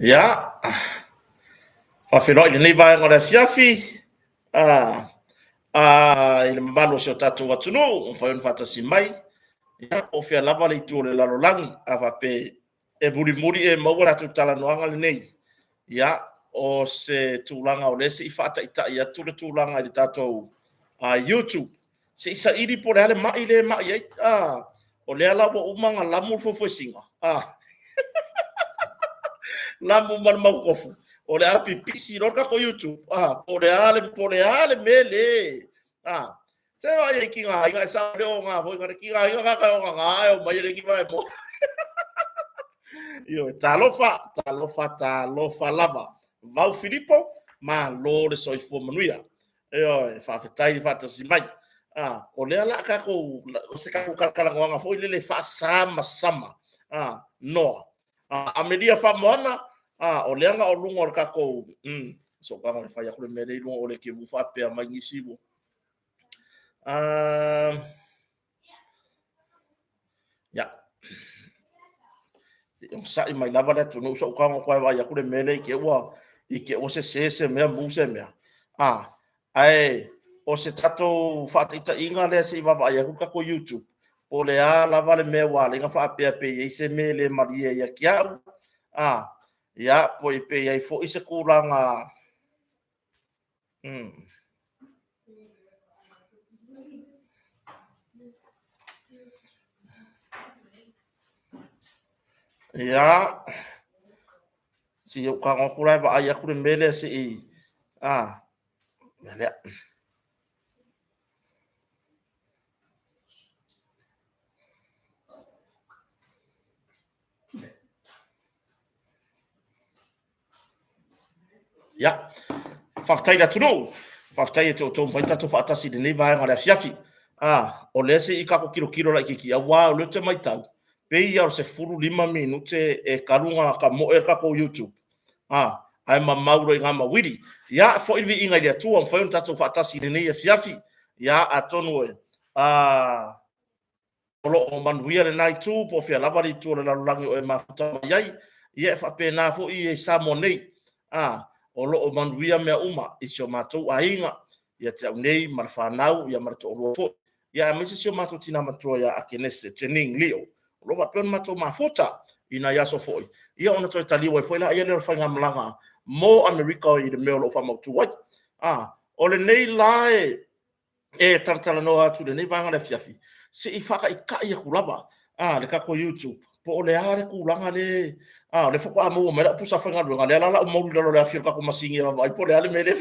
Ya, whawhero i nei vai ngora fiafi, i le mamalo se o tātou atunu, whai on whatasi mai, ia, o whia lava le itu o le lalolangi, a wape e muri e maua ratu tala noanga le nei, ia, o se tūlanga o lese i whata i tai atu le tūlanga i le tātou YouTube, se isa iri po le ale mai le mai ei, o le ala wa umanga lamu fofosinga, lamu man mau kofu. O le api pisi roka ko YouTube. Po le ale mele. Se wa ye ki nga inga sa le o nga ho nga ki nga ka o nga o mai le ki vai mo. Yo talofa lava. Vau Filipo ma lo le soi fo manuia. Yo fa fetai fa si mai. O le ala ka ko se ka ka kala nga fo le fa sama. No. Amelia fa mona o leanga o lunga o kako so ka ngone fai akule mere lunga o le ke mu fa pe mai ngisibo ya yung sa mai lava da tunu so ka ngone vai akule mere ke wa ike o se me mu se me ai o se tato fa ita inga le se va vai ku ka ko YouTube o le lava le me wa le nga fa pe se me le maria ya kia ya poi pe ai fo ise kuranga ya si yo ka ngokura ba ai akure mele si mele ya faftai da tuno faftai to vai tato fatasi de leva nga la fiafi o lese i ka ko kilo la ki wa o le te mai tau pe ia o se furu 5 minute e karunga ka mo e ka ko YouTube ai mauro i ngama wiri ya fo i inga ia tu on foi tato fatasi de nei fiafi ya atonu o manuia le nai tu po fia lava di tu le langi o e mafuta mai ia fa pe na fo i sa monei o lo o manuia mea uma i sio matou ainga ia te au nei marfanau ia marto o fo ia me sio matou tina matou ia akenese training lio lo va pen matou mafuta ina ia so foi ia ona to tali wa foi la ia le fa ngamlanga mo america i de meo fa mo tu wa o le nei lai e tartala no atu le nei vanga le fiafi se i faka i ka ia kulaba le ka ko YouTube po le are kulanga le le foko amo me la pusa fanga lo ngale la o mo lo le afir ka ko masingi vai po le ale me le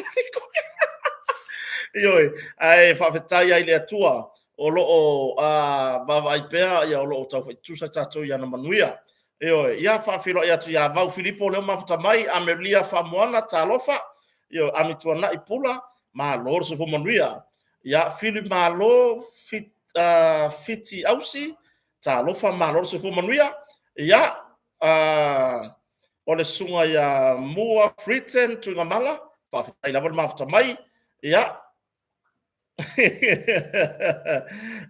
yo ai fa fetai ai le tua o lo o va vai pe ia o lo tau tu sa tato ia na manuia yo ia fa filo ia tu ia Vau Filipo le mafuta mai Amelia fa moana talofa yo amituana i pula ma lor se fo manuia ia fili malo fiti ausi talofa ma lor se fo manuia ia o le sunga ia mua Britain tu ngamala pa fai lava mafuta mai ia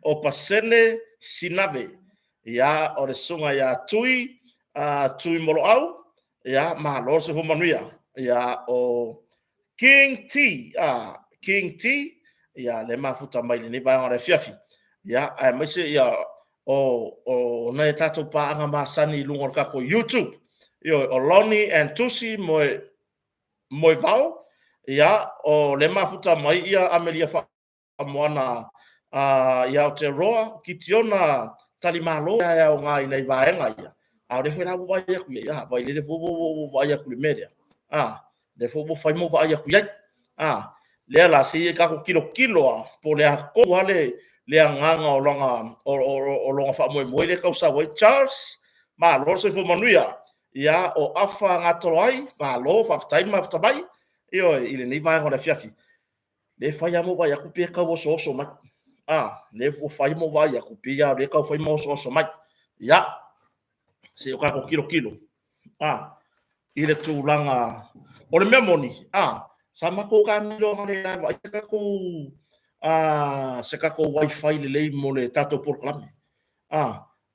o pasene sinave ia o le sunga ia tui molo au ia ma lor se fo manuia ia o King T ia le mafuta mai le vai ngore fiafi ia ai mai se ia o na tato pa anga masani lungor ka ko YouTube yo o Lonnie and Tusi moi vau ia o le mafuta mai ia Amelia fa moana ia o te roa kitiona talimalo ia o ngai nei vaenga ia a le fera wa ia ku ia vai le vo vai ia ku le media le fo bo fai mo vai ia ku ia le la si ka ko kilo po le ko wale le nganga o longa o longa fa mo le ka sa wai Charles ma lo se fo manuia ia o afa ngatolai ma lo fa time ma fa bai io ile nei vai ngona fiafi le fai mo vai ku pe ka wo so ma le fo fai mo vai ku pe ya le ka fai mo so ma ia se o ka ko kilo ile tu langa o le memoni sama ko ka milo ngale na vai ka ko se ka ko wifi le le mo le tato por klame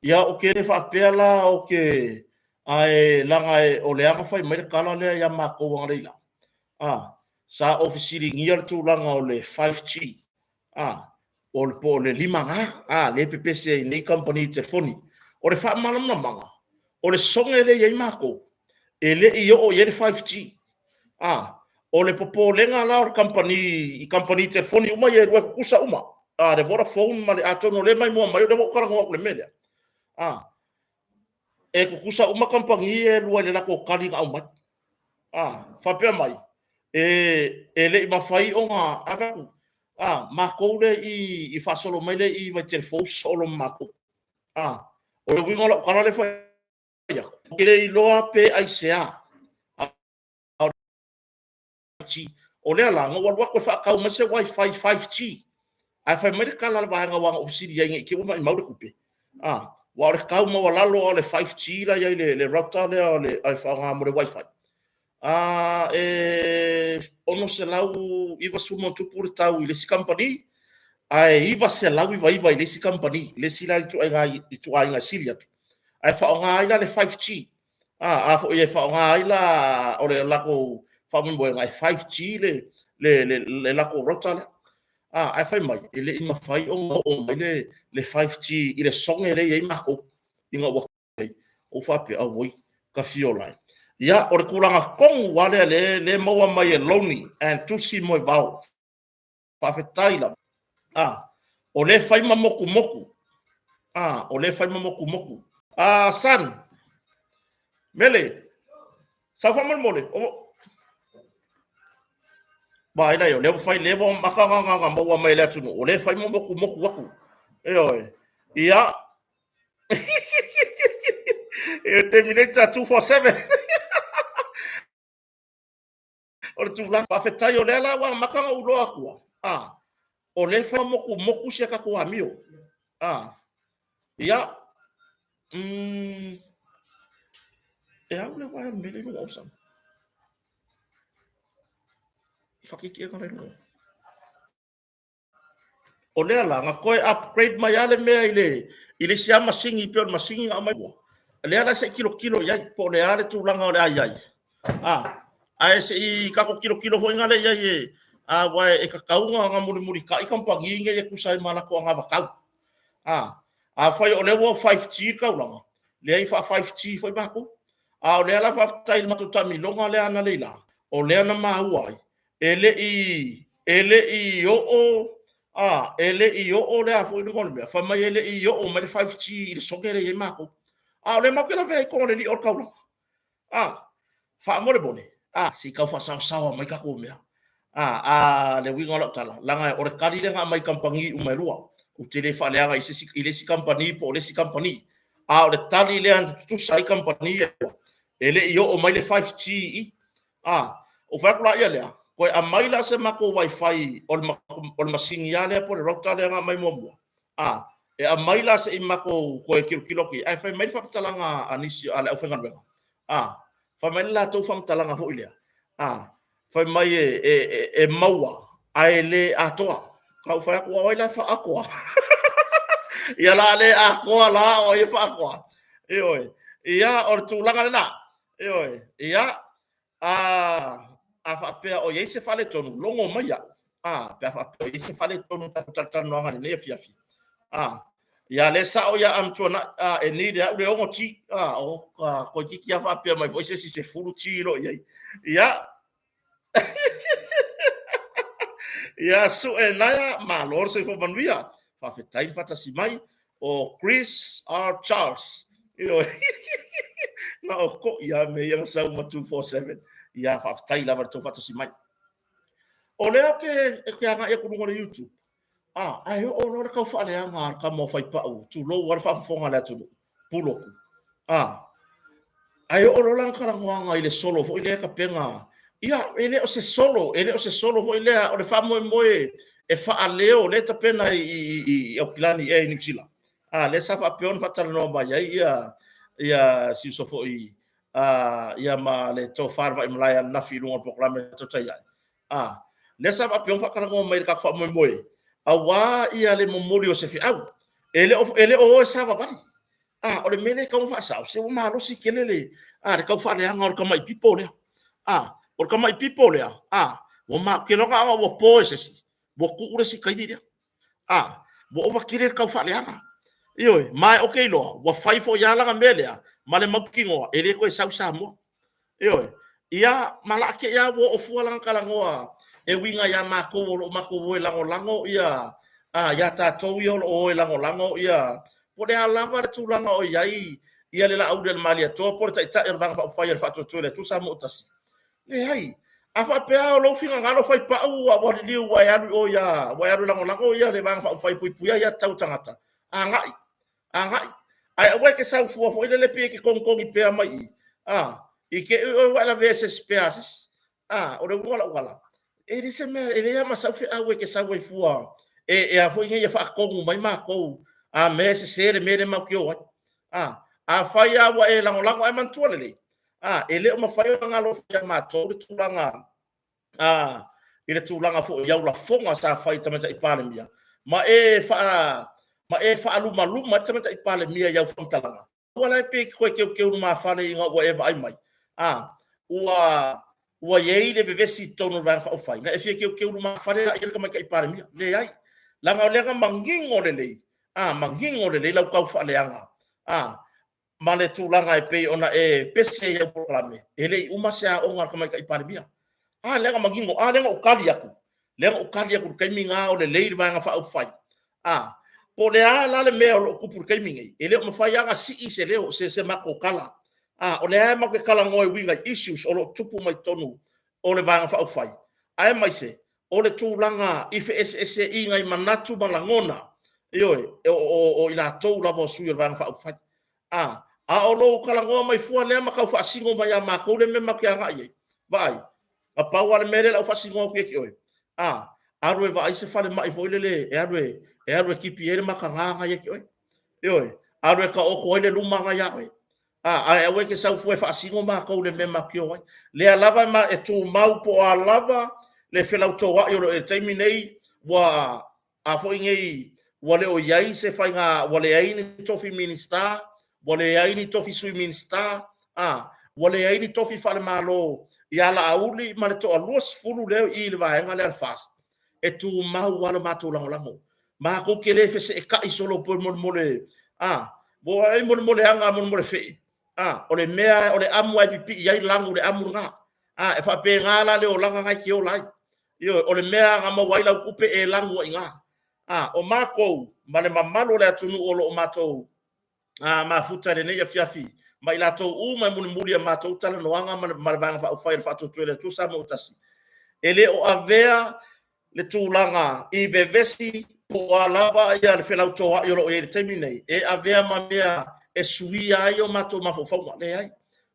ia o ke fa pela o ke ai langa e o le anga fai mai kala le ya ma ko wang leila sa ofisiri ngiar tu langa o le 5G o le po le limanga le PPC nei company telefoni o le fa malam na manga o le songa le ye mako ele i o ye 5G o le popo lenga la o company telefoni uma ye wa kusa uma de Vodafone ma le atono le mai mo mai de ko kala ngok le mele e kusa uma company e lua le la ko kali ga uma fa pe mai ele ma fai o nga aka ma ko le i fa solo mai le i va telefon solo ma ko o le wingo la kala le fa ya ile i loa pe ai sea o le ala ngo wa ko fa ka ma se wifi 5G ai fa mai kala ba nga wa ofisi ya ngi ki mo mai mau ku pe wa le ka mo la lo le 5G la ya le router le ai fa nga mo le wifi ono se lau iwa sumo tupur tau i lesi company ai iwa se lau iwa i lesi company lesi la itu ai nga silia tu ai fa nga ila le 5G a fo ye fa nga ila o le lako fa mo nga 5G le lako router ai fa mai ele i mafai o mai le 5G i le songe le i mako inga wa o fa pe au voi ka fiolai ya o kulanga kong wale le maua mai e loni and tusi moi bau pa fe taila o le fai moku moku o le fai moku moku san mele sa fa mole o ba ina yo le fai le bo maka nga maua mai le tunu o le fai moku moku waku ya Terminator 247 o tu la pa fe tai o le la wa maka u lo aku o le fa moku se ka ko amio ya au le wa me le no sam fakiki ka le no o le la nga ko upgrade mai ale me ile sia masingi pe masingi nga mai le ala se kilo ya po le ale tu langa o le ai ai se i ka ko kilo ho ngale ya ye wa e ka kaunga nga muri ka i kampangi nge ye kusai mala ko nga vakau foi o le wo 5G ka ulanga le ai fa 5G foi ba ko o le ala fa tai matu tami longa le ana leila o le ana mahuai ele i o le afo ni ngol me fa mai ele i o me 5G i sogere ye mako o le makela ve ko le li o ka ulanga fa mo le bone si kau fa sawa mai ka ko mea le winga la tala langa o re kali le nga mai kampangi u mai lua u tele fa le nga i le si company po le si company o le tali le an tu sai company ele i o mai le 5G o fa kula ia le ko a mai la se mako wifi o le masingi ya le po le router le nga mai mo e a mai la se i mako ko e kilo ki ai fa mai fa talanga anisi ale o fa nga fa mai la to fa talanga ho ile fa mai e maua ai le atoa kau fa ko ai la fa aqua ia la le aqua la o e fa aqua ia o tu langa na ia a fa pe o ye se fa le tonu longo mai pe fa pe ye se fa le tonu ta no nga le fiafi ia le sa o ya am tona e ni de le o ti o ko ki ya fa pe mai voice si se fulu ti lo ia ia su e naya ma lor se fo manuia fa fe tai fa si mai o Chris R Charles na o ko ia me ia sa uma 247 ia fa tai la to fa si mai o le ke anga e ku ngore YouTube ai o no ka fa le anga ka mo fa pa u tu lo war fa fo nga la tu pulo ai o lo lang kala nga ile solo fo ile ka penga ia ele o se solo fo ile o le fa mo e fa leo le ta pena i o kilani e ni sila le sa fa peon fa tal no ba ia si so fo ia ma le to farva im la na fi lo programa to tai le sa fa peon fa kala ngo mai ka fa mo awa ia le momori o se fi au ele o sa va bani o le mele ka fa sa se o malo si kelele re ka fa le anga o ka mai pipo le o ka mai pipo le o ma ke no ga o po ese bo ku ure si kai dia bo o va kire ka fa le anga io mai okay lo wa fai fo ya la mele ma le makingo ele ko sa sa mo io ia mala ke ya wo o fu la kala ngoa e winga ya mako e lango ia ya ta to yo o lango ia po de alanga tu langa o yai ia le la au del malia to por ta vanga fa fire fa to le tu sa mo tas le hai a fa pe o lo finga ngalo fai pa u a bo liu wa ya o ya lango ia le vanga fa fai pui ya tau tangata ngai ai we ke sa fu fo le pe ke kon pe mai i ke o wala veces peases o le wala e dise me ele ya masa fe awe ke sa we fua e a fo nge fa ko mai ma ko me se sere me ma kyo a fa ya wa e lango e man tuale ele o ma fa yo ngalo fa ma to tulanga ile tulanga fo ya la fonga sa fa i tamata ipale mia ma e fa alu ma tamata ipale mia ya fo talanga wala pe ko ke ma fa le nga wa e vai mai ua ye le vevesi tonu vang fa fai na e fie ke uma fare la ile ka ipare mi le ai langa mangingo le mangingo le la ka fa le anga male tu langa e pe ona e pese ya programe ele uma se a onga ka ipare mi langa mangingo langa o kali aku kai minga o le vang fa fai po le la le me o ku pur kai minga ele o fa anga si se le se mako kala o le ai ma ke kala ngoi winga issues o lo tupu mai tonu o le vanga fa fai ai mai se o le tūlanga ife ese i ngai manatu malangona o ila tau la bo sui o le vanga fa fai o lo kala ngoi mai fua le ma ka fa singo mai a ma ko le me ma ke anga ye vai a paua le mere la fa singo ke oi arwe vai se fa le mai fo le arwe kipi ele ma ka nga ye oi arwe ka o ko le luma nga ya oi ai we ke sa fu fa singo ma ko le mema kio le alava ma e tu mau po alava le fela to wa yo e terminate wa a fo ngai wa le o yai se fa nga wa le ai ni tofi minister wa le ai ni tofi sui minister wa le ai ni tofi fa le malo ya la auli ma le to alos fulu le i le va nga le fast e tu mau wa le mato lango ma ko ke le fe se ka isolo po mo le bo ai mo anga mo le fe o le mea o le amu ai pipi ai langu le amu nga e fa pe ngala le o langa ngai ki o lai o le mea nga mo wai la kupe e langu inga o mako ma le mamalo le atunu o lo mato ma futa le nei fiafi ma ila to u ma mun muri ma to tala no anga ma le banga fa fa to tele tu sa mo tasi ele o avea le tulanga i vevesi po alaba ia le fela to yo lo e terminate e avea ma mea e sui ai o mato mafofau le ai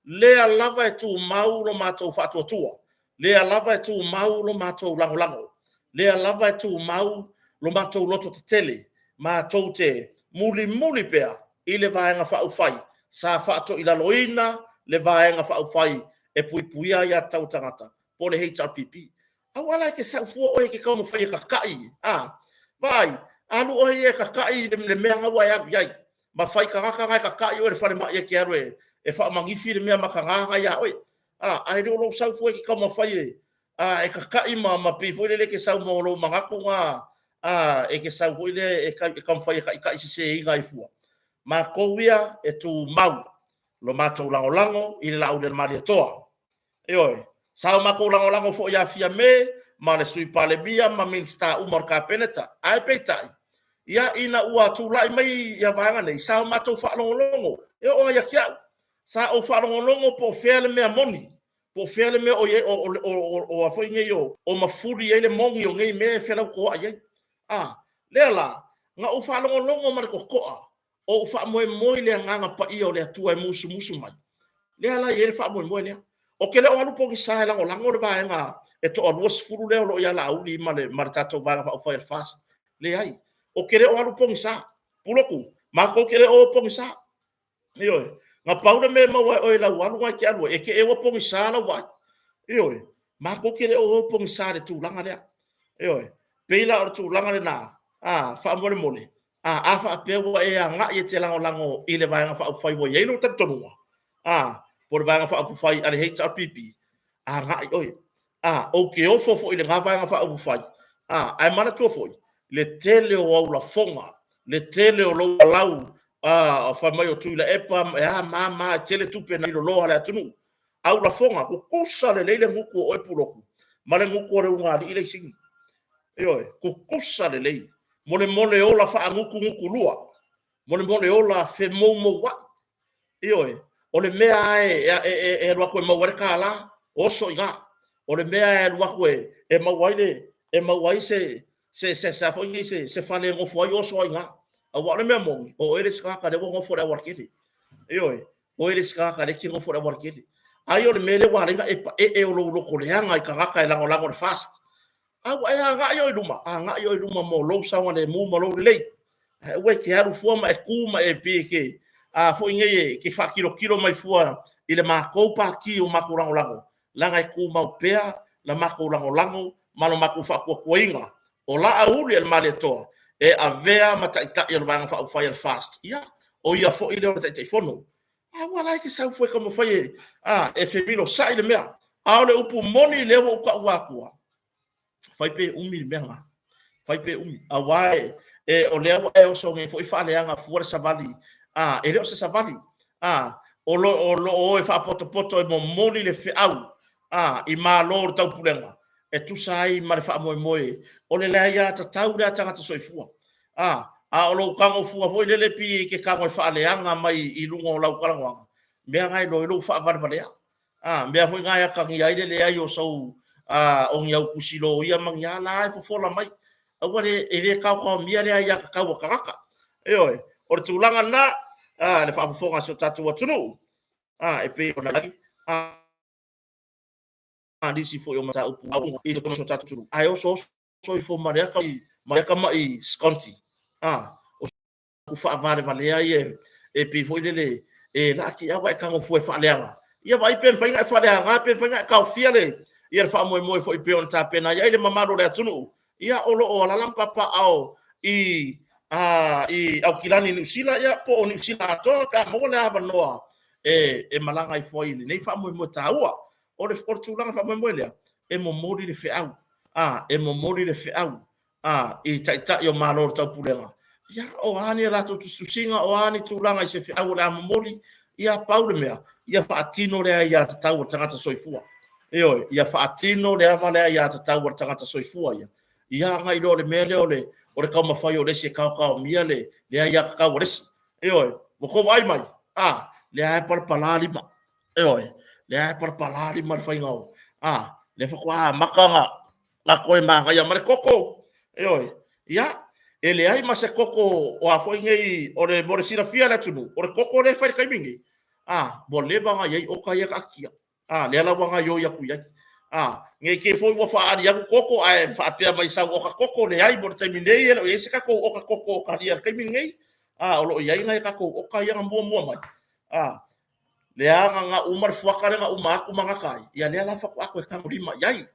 le alava e tu mau lo mato fatu tua le alava e tu mau lo mato lango le alava e tu mau lo mato loto tele mato te muli pea i le vaenga fa fai sa fato ila loina le vaenga fa fai e puipuia ya tau tangata po le HRPP awala ke sa fu o ke ka mo fai ka kai vai alu o ye ka kai le mea wa ya yai ma fai ka kai o le fale ma ye ke arwe e fa mangi fi me ma ka nga ya oi ai do lo sa fu ke ka mo fai e ka kai ma pe fo le ke sa mo lo ma ku nga e ke sa fu le e ka fai ka se i ngai fu ma ko wia e tu mau lo mato lango i la u le ma le toa sa ma ko lango fo ya fia me ma le sui pale bia ma minsta umar ka peneta ai petai ia ina ua tu lai mai ia vanga nei sa ma to fa longo o ya kia sa o fa longo po fele me moni po fele me o ye o fo nge yo o ma furi ele mongi o nge me fele ko ai lela nga o fa longo ma ko o fa mo le nga pa i o le tu ai musu mai lela ye fa mo le o ke le o alu po ki sa lango le va nga e to o was furu le o ya la uli ma le martato ba fa fast le ai o kere o alu pongi sa puloku ma ko kere o pongi sa nga paula me ma wa o la walu wa ki alu e ke e o pongi sa la wa ma ko kere o pongi sa de tu langa le pe la o tu langa le na fa mo le afa pe wa e nga ye te lango ile vai nga fa fai wo ye no tantonua por vai nga fa fai ale HRPP nga oi okay o fo ile nga vai nga fa fai ai mana tu fo le tele o la fonga le tele o lo lau fa mai o tu le epa mama tele tu pe na lo ala tunu au la fonga ko kusa le nguku o epuloku male nguku o re unga ile singi oi ko kusa le mole ola fa nguku lua mole ola fe momo wa oi ole mea e ro ko mo werka la oso iga ole mea e ro ko e mawai se sa fo se fale ngo fo yo so iga a wa le memo o ele ska ka de ngo fo da warkete oi o ele ska ka de ki ngo fo da warkete ai ole mele wa ringa e o lo ko le anga ka ka la ngo fast ai nga yo luma mo lo sa wa le mu mo lo le we ke haru fua ma e kuma e peke fo inge ke fa kilo mai fua ile ma ko pa ki o makurango lango langa e kuma o pea la makurango lango malo maku fa ko inga o la auri el male to e avea mataita il vanga fa fire fast ya o ia fo ile o tai fono wala ke sa foi como foi e femino sai le mea le upu moni le o ka wa fai pe umi menga fai pe umi awai o lea o so nge foi fa leanga fuera savali e leo se savali o e fa poto e momoli le fe au i ma lor tau pulenga e tu sai ma le fa moe o le lea ia ta tau le tanga ta soifua o lo kango fua foi le pi ke kango fa leanga mai i lungo lau kalangwanga mea ngai lo fa valea mea foi ngai ka ngi ai le ai o so o ngiau kusilo ia mangiala e fofola mai awale ele ka mia le ia ka kaka oi o tulanga na le fa fofonga so tatu watunu e pe ona lagi disi fo yo mata upu e so so tatu tunu ai o so fo maria ka mai sconti o ku fa vale ai e pe fo le la ki awa ka ngo fo fa leanga ia vai pe fa leanga pe fa ka fiale ia fa mo foi pe on ta pena ia ile mamaro le tunu ia o la lampa pa au i au kilani ni sila ia po ni sila to ka mo le ava noa e malanga i foi nei fa mo taua o le fortuna fa mo le e mo mori le fe au e mo mori le fe au i ta yo malo ta pulenga ia o ani la tu singa o ani tu langa i se fe au la mo mori ia paule mea ia fa atino le ia ta tau tangata soifua oi ia fa atino le avale ia ta tau tangata soifua ia ngai lo le mele o le ka ma fai o le se ka mia le ia ka o le oi mo ko vai mai le ai par palali ma oi le ai par palali ma fai ngau le fa kwa makanga la ko ma ngai ma koko oi ia ele ai ma se koko o a foi ngai o le boresira fia la tunu o le koko le fai kai mingi bo le vanga ye o ka ia ka kia le ala wanga yo ya ku ya nge ke foi wo fa ari ya koko ai fa pe mai sa o ka koko le ai bo temi nei e se ka ko o ka koko ka dia kai mingi o lo ia ngai ka ko o ka ia mo mai le anga nga umar fuaka nga umaku manga kai ya le ala fa ko ako ka ngorima yai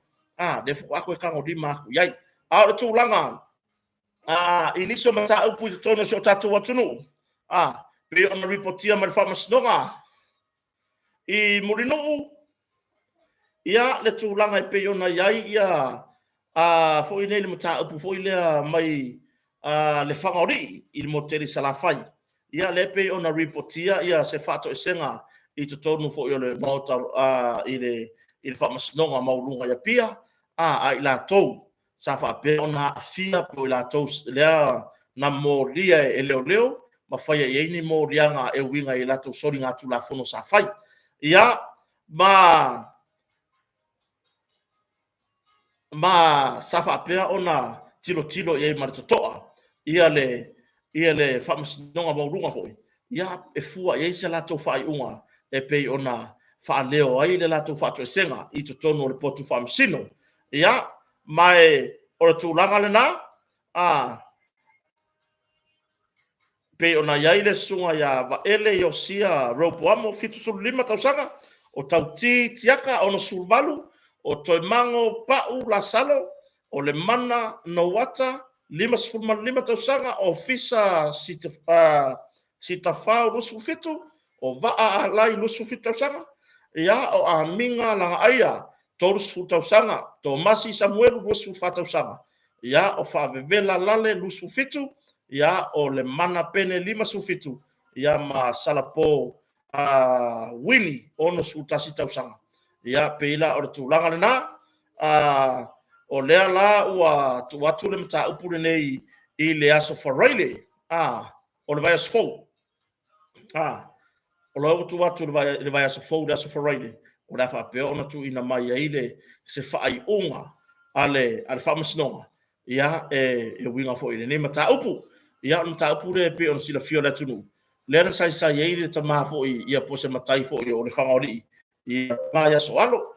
le fa ko ako ka ngorima ku yai le tu langa iniso mata upu tono so tatu watunu pe ona reportia ma fa masnonga i morino ia le tūlanga i pe ona iai ia fo i nei le mata upu fo i lea mai le whangauri i le moteri salafai ia le pe ona reportia ia se whato esenga i te tonu fo i ole mauta i le whamasnonga maulunga ia pia i la tau sa wha pe ona fia po i la tau lea na moria e leo ma whaia i eini morianga e winga i la tau sori ngā tula fono sa whai ia ma safa pea ona tilo e maratotoa ia le famasnonga maurunga foi ia e fua e se la to fai unga e pe ona fa leo ai le la to fa to senga i to tono le potu famsino ia mai ora tu langa le na pe ona ia le sunga ya va ele yosia ropo amo fitu sul lima tausanga o tauti tiaka ona sulvalu o toi mango pau la salo o le mana no wata 5 tausanga o fisa sita fau lusu fitu o vaa alai lusu fitu tausanga ia o a minga langa aia tolusu tausanga to masi Samuel lusu tausanga ia o faavevela lale lusu fitu ia o le mana pene 5 fitu ia ma salapo wini ono su tasi tausanga ia peila o le tulaga lena o lea la ua tuatu le mata upu le nei i le aso faraile o le vai aso fou o le tuatu le vai aso fou le aso faraile o le whapea ona tu ina mai ai le se whaai unga ale whamasinoga ia e winga fo i le nei mata upu ia on mata upu le pe on sila fio le tunu le na sai ai le tama fo i ia pose matai fo i o le whangaori ia mai aso alo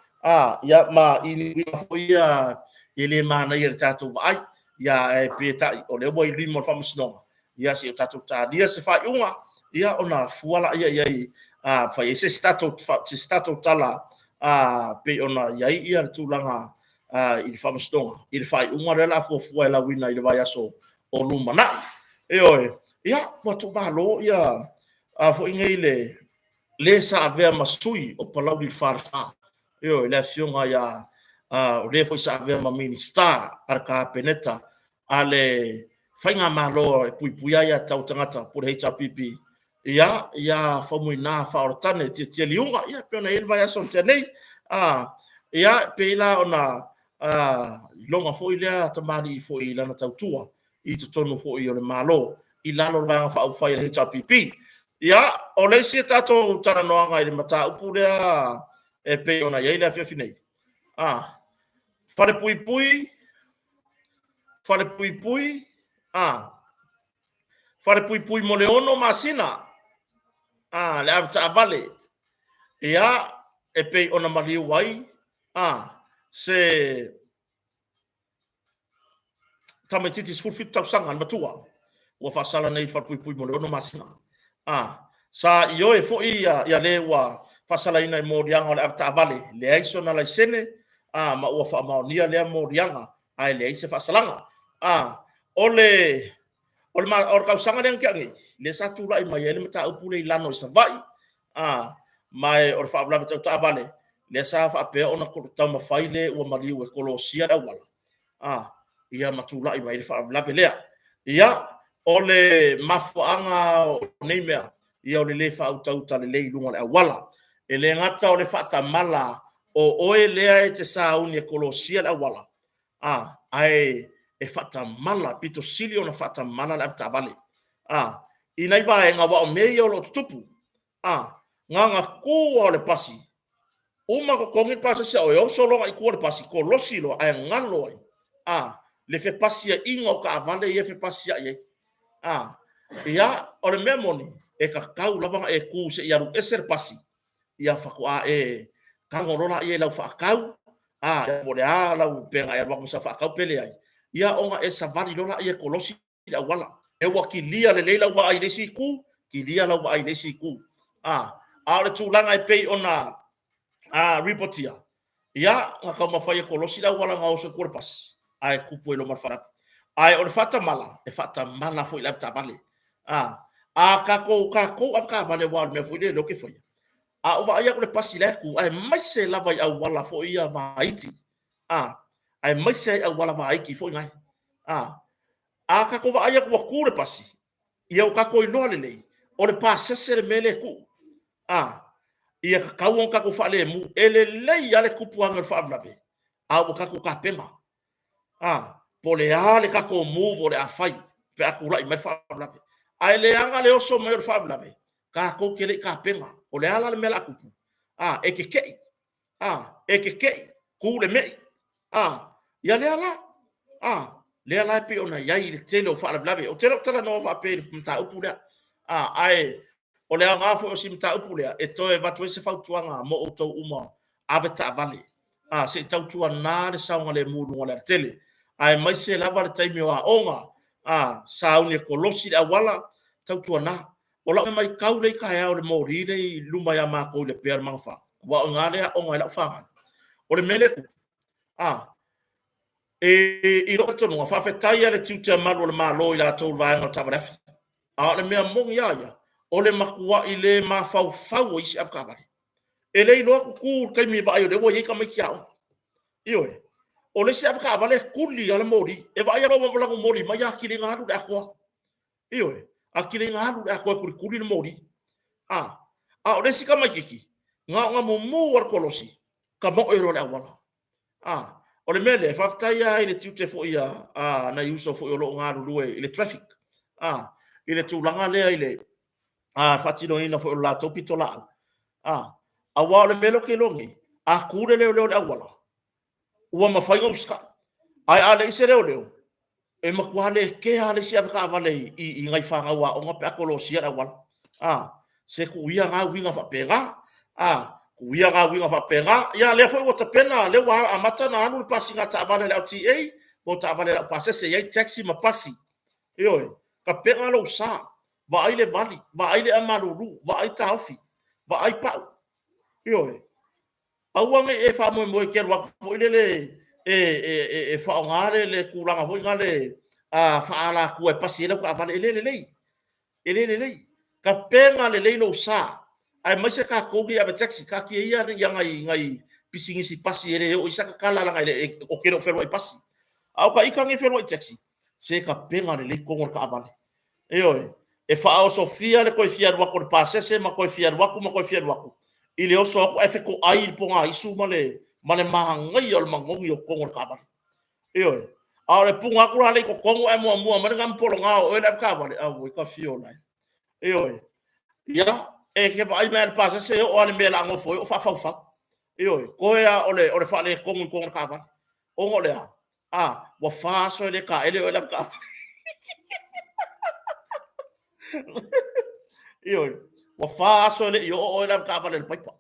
ia ma i winga fo ia ele mana ia tatu ai ia peta o le boy limo famusno ia se tatu ta dia se fa unga ia ona fuala ia fa ese stato tala pe ona ia tulanga il famusno il fa unga la fo la wina il vai aso o lumana oi ia watu balo ia fo ingele le sa ave masui o palau di farfa oi la fionga ia o le foi sa ave ma minister arka peneta ale fainga malo e pui ia tau tangata por HPP ia famuina fa ortane te liunga ia pe ona ele vai aso tenei ia peila ona longa foi le tamari foi lana tautua i te tonu foi o le malo i lalo vanga fa au fai le HPP ia o le si tato taranoanga i le mata upu lea e pe ona ia le fiafinei fare pui pui mo le ono masina le avta vale ia e pe ona mali wai se tametiti sful fit tausanga matua wa fasala nei fare pui mo le ono masina sa io e fo ia le wa fasala ina i morianga le avta vale le aiso na la sene ma ua fa maonia le morianga ai le se fasalanga ole kausanga le ngiangi le satu lai mai ele mata upule ilano i savai mai or fa bla ta vale le sa fa pe ona ko ta ma faile o mali o kolosia da wala ia matula i mai fa bla lea ia ole mafuanga nei mea ia ole le fa uta le lunga le wala ele ngata ole fa ta mala o oe lea e te sa uni e kolosia da wala ai e fata mala pito silio na fata mala la ta vale ina iba e nga wa me yo lo tupu nga ku o le pasi uma ko kongi pasi se o yo solo ai ku le pasi ko lo silo ai ngalo ai le fe pasi e ingo ka vale e fe pasi ai ia o le memoni e ka kau lava e ku se ia ru eser pasi ia fa ko kangorola ia lau fa kau mo le lau penga ia mo sa fa kau pele ai ia onga e savali lola ia kolosi la wala e wakilia le leila wa ai lesi ku kilia la wa ai lesi ku le tulanga e pei ona reportia ia nga ka mafai kolosi la wala nga o se korpas ai kupu lo marfara ai o fata mala foi la tabale kako afka vale wa me foi le lo ke foi o va ia ko le pasi le ku ai mai se la vai au wala foi ia vaiti ai mai se au wala vai ki foi ngai ka ko va ia ko ku le pasi ia o ka ko ilo le o le pasi se le mele ku ia ka won ka ko fa le mu ele le ia le ku puanga fa blave o ka ko ka pema po le ale ka ko mu po le afai pe aku lai mai fa blave ai le anga le oso mai fa blave ka ko kele ka pema o le ala le mela ku e ke ku le me ia le ala pe ona yai le telo fa blave o telo tala no fa pe mta upu le ai o le anga fo si mta upu le e to e vatu se fa tuanga mo o to uma aveta vale se tau tua na le saunga le mulu ngole tele ai mai se lava le taimi wa onga sauni kolosi le wala tau tua na o la mai kaule ka ya o le mori le luma ya ma ko le per mangfa wa ngale onga la fa o le mele i ro to no fa fe tai ale tu te malu le malo ila to va no ta bref a le mea mong ya o le makua i le ma fau fau i si ap ka bari e le lo ku kai mi ba yo le wo ye ka me kia io o le si ap ka vale kuli ale mori e va ya ro mo la mori ma ya ki le ngalu da ko io a ki le ngalu da ko kuli le mori a o le si ka mai ki nga mo mo war kolosi ka mo e ro le wala o le mele faftaia i le tiute fo ia na iuso fo lo ngaru lue i le traffic i le tulaga lea i le fatinoina fo la topitola a wa le melo ke longi a kure le le awala ua mafai uska ai ale ise le e makwale ke ale sia ka vale i ngai fanga wa o ngape akolo sia awala se ku ia nga winga fa pega kuia ga winga fa pega ya le foi o tapena le wa amata na anu pasi nga tabale le OTA mo tabale le pase se yai taxi ma pasi yo ka pega lo sa va ai le vali va ai le amaruru va ai taufi va ai pa yo awange e fa mo ke wa foi le fa ngare le kulanga foi ngale fa ala ku e pasi le ku avale le ka pega le lo sa ai mai se ka kogi ave taxi ka ki ia ni ngai pisingi si pasi ere o isa ka kala la ngai o kero fero i pasi au ka ikangi fero i taxi se ka penga le kongor ka avale e fa o sofia le ko fia wa ko pase se ma ko fia wa ko fia wa ko ile o so ko e fe ko ai ponga isu male mahangai o mangongi o kongor ka avale a le punga ku ale ko kongo e mo mo ma ngam polo nga o le ka avale au ka fio lai ya e ke vai mel pasa se o ale mela ngo foi o fa ko ya ole fa le kongo ka ba o ngole wa fa so le ka ele o le ka wa fa so le yo o le ka ba le paipa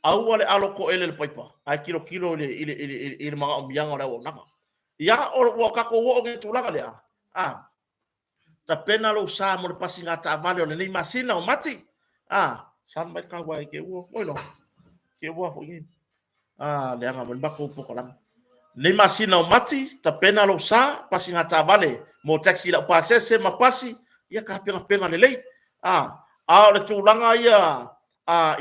aua le alo ko ele le paipa a kilo le ma o mianga o na ya o ka ko o ke tulaga le ta pena lo sa mo pasi nga ta vale o le masina o mati san mai ka wa ke wo mo lo ke wo fo ni le nga mo ba ko po la le masina o mati ta pena lo sa pasi nga ta vale mo taxi la pase se ma pasi ya ka penga le lei o le tulanga ia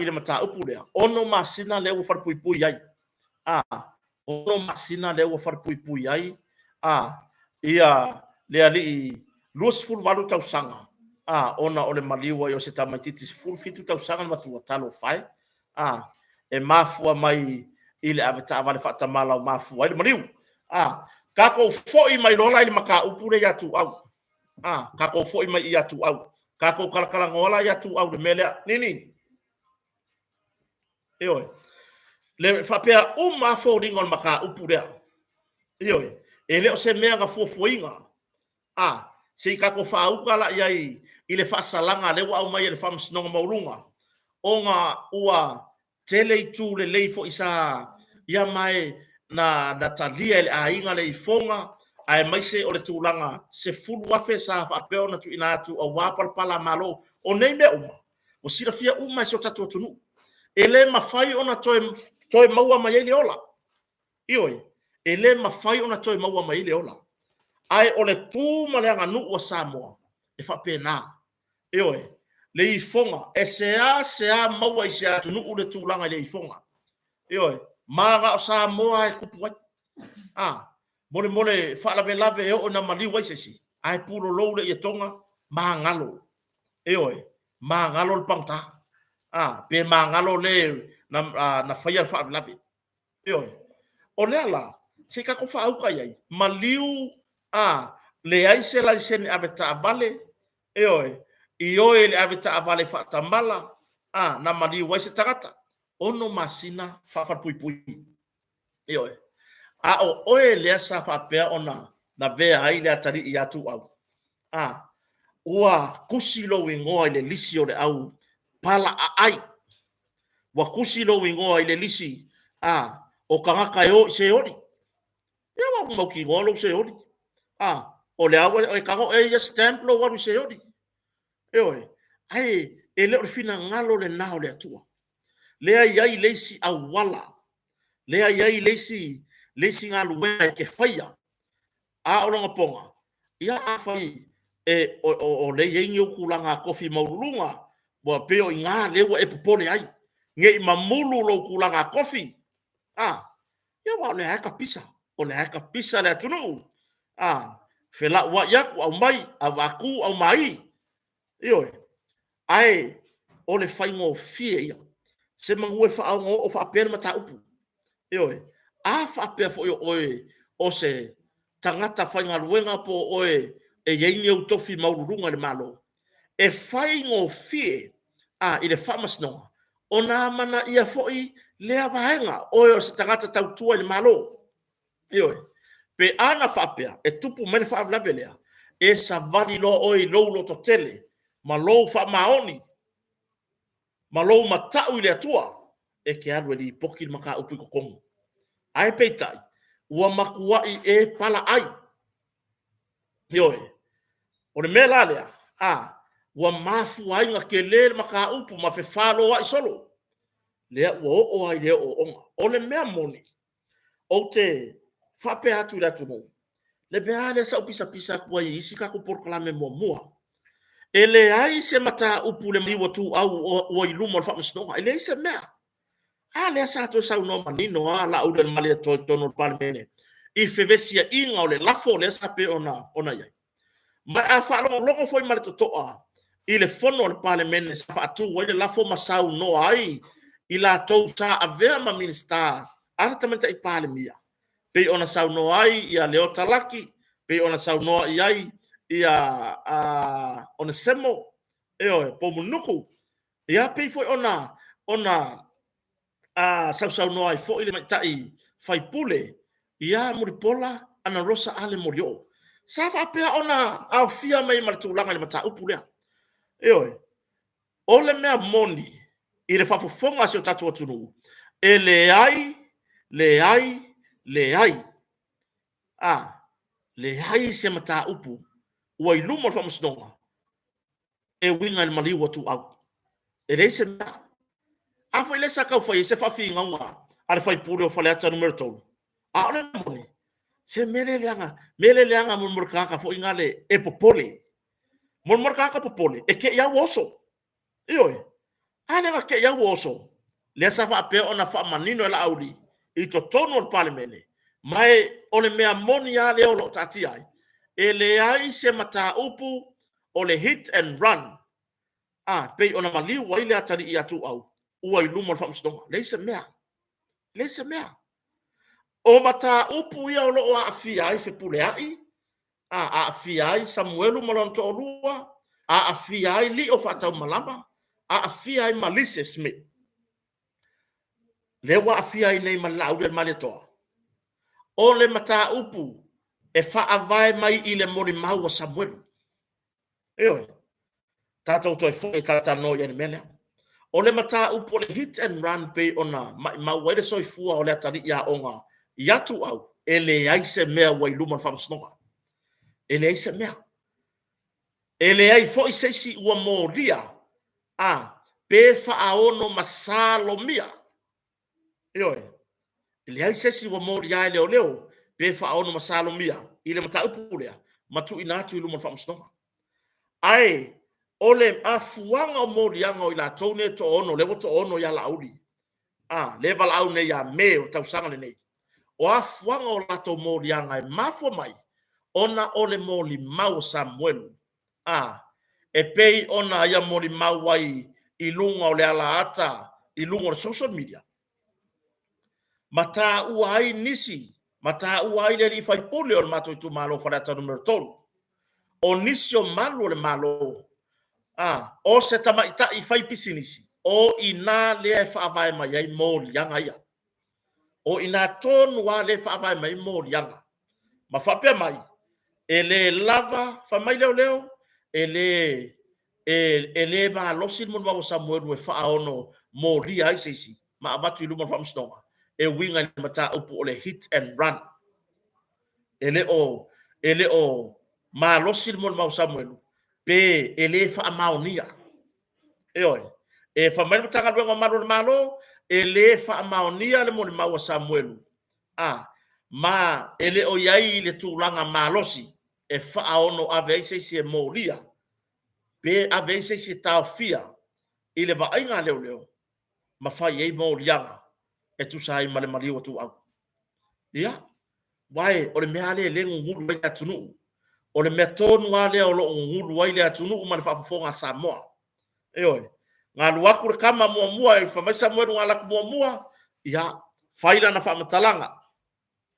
ile mata upu le ono masina le o far pui ai ono masina le o far pui ai ia le ali luas ful walu tau sanga ona ole maliwa yo se tamatiti ful fitu tau sanga matua talo fai e mafua mai ile aveta vale fata mala o mafua ile maliu kako foi mai lola ile maka upure ya tu au kako foi mai ya tu au kako kala ngola ya tu au de mele nini le fa pe mafo ringol maka upure ele o se mea ga fuinga se ka ko fa ukala yai ile fa salanga le wa mai le fam sno maulunga onga ua tele tu le leifo isa ya mai na talia le ainga le ifonga ai mai se o le tulanga se fulu afe sa fa pe ona tu ina tu o wa pala malo o nei me uma o sira fia uma so tatu tunu ele mafai ona toi maua mai le ola ele mafai ona toi maua mai le ola ai ole tu malanga nu o Samoa e fa pena le ifonga e sea maua i sea tu nu le tulanga le ifonga maga o Samoa e kupu mole fa la velave o na mali wa sesi ai pulo lo le tonga mangalo mangalo le pangta pe mangalo le na fire fa la o le ala se ka ko fa au kai maliu le ai se la se ni aveta vale le aveta vale fa tambala na mali wa se tagata ono masina fa pui o le sa fa pe ona na ve ai le atari i atu au ua kusi lo wingo le lisi o le au pala ai wa kusi lo wingo le lisi o kanga kayo se ori ya wa mo ki ngolo se ori o le agua e kago e ya stamp lo wa se ori ai ele o fina ngalo le nao le atua le ai ai le si awala le ai ai le si le singa luwe ke faia a olonga ponga ia a fai o le yengi o kulanga kofi maulunga bo peo inga lewa e popole ai nge mamulu lo kulanga kofi ia wa le haka pisa o le haka pisa le tunu fela wa yaku au mai avaku au mai io ai o le fai ngo fie ia se mangue fa ngo o fa per mata upu io a fa per fo oi o se tangata fai ngaluenga po oe e yeini au tofi maururunga le malo e fai ngo fie i le famasnonga ona mana ia foi le avaenga oe o se tangata tautua le malo io pe ana fa per e tupu mene fa vlabelea e savani lo oe lo to tele malo fa maoni malo matau ile atua e ke alwe li poki maka upu kokongu ai peitai ua makuai e pala ai ioe o le mela lea ua mafu ai nga ke le maka upu ma fe falo ai solo lea ua o ai le o onga o le mea moni o te fape atu le tunu le bea le sa upisa pisa kua i isi ka ko porklame mua e le ai se mata upu le miwa tu au o i lumo le famasnoga e le se mea le sa to sa no manino la u le male to no palmene i fevesia inga o le lafo le sa pe ona ia ma a fa lo foi male to i le fono le parlemene sa fa tu o le lafo masau no ai i la to sa ave ma minista altamente i parlemia pe ona sa no ai ia le otalaki pe ona sa no ai ia ona semo po munuku ia pe foi ona sau no ai fo ile mai fai pule ia muripola ana rosa ale morio sa fa pe ona au fia mai martulanga le mata upulea ole mea moni i le fafofonga se o tatu atunu e le ai se mata upu ua i luma le famasnonga e winga le maliu atu au e le se mea afo ile sa kau fai se fa finga nga ale fai pure o fale ata numero tolu ole moni se mele leanga mo morkaka fo ingale e popole mo morkaka popole e ke ya woso ane ga ke ya woso le sa fa pe ona fa manino la audi i to tono al parlemene mai ole mea moni ya le o tati ai e le ai se mata upu o le hit and run pe ona maliu wa ile atari i atu au ua i luma le famasnonga leise mea o mata upu ia o loo aafia ai fe pule ai aafia ai samuelu malon to lua aafia ai li o fatau malama aafia ai malise smith le wa afia ai nei malau le maleto o le mata upu e fa avai mai i le mori mau o samuelu tatou toi fo e tata no ia ni mele o le mata upo le hit and run pe ona ma wele soifua o le atari ia onga yatu au ele ai se mea wai luma famasnoga ele ai se mea ele ai foi sesi ua moria pe fa aono masalo mia ele ai sesi ua moria ele leo pe fa aono masalo mia ile mata upo lea matu inatu i luma famasnoga ai ole afuanga mo rianga ila tone to ono lewo to ono ya laudi le au ne ya me o tau sanga nei o afuanga o lato mo rianga mafo mai ona ole mo li mau Samuel e pei ona ya mo li mau wai ilunga o le ala ata ilunga o social media mata uai nisi mata uai le li fai pole o mato tu malo fara ta numero tolu o nisio malo le malo o se tamaita i fai pisinisi o ina le fa vai mai ai mo yanga ia o ina tonu wa le fa vai mai mo yanga ma fa pe mai ele lava fa mai leo ele ba losil mo ba Samuel we fa ono mo ria isisi ma abatu lu mo fa mstonga e winga mata upu ole hit and run ele o ma losil mo ba Samuel pe ele fa maonia e fa mai tanga lo malo ele fa maonia le mo mau Samuel ma ele o iai le tūlanga malosi e whaaono ave se e mōlia pe ave se tau fia i le vainga leo leo ma whai ei mōlianga e tu sai male mariwa tu au ia wai o le mea le ngulu wai atunu o le mea tonu ale o lo ngulu wai le atunu ma le whaafonga Samoa e oi ngā luaku le kama mua e whamaisa mweru ngā laku mua ia whaila na whamatalanga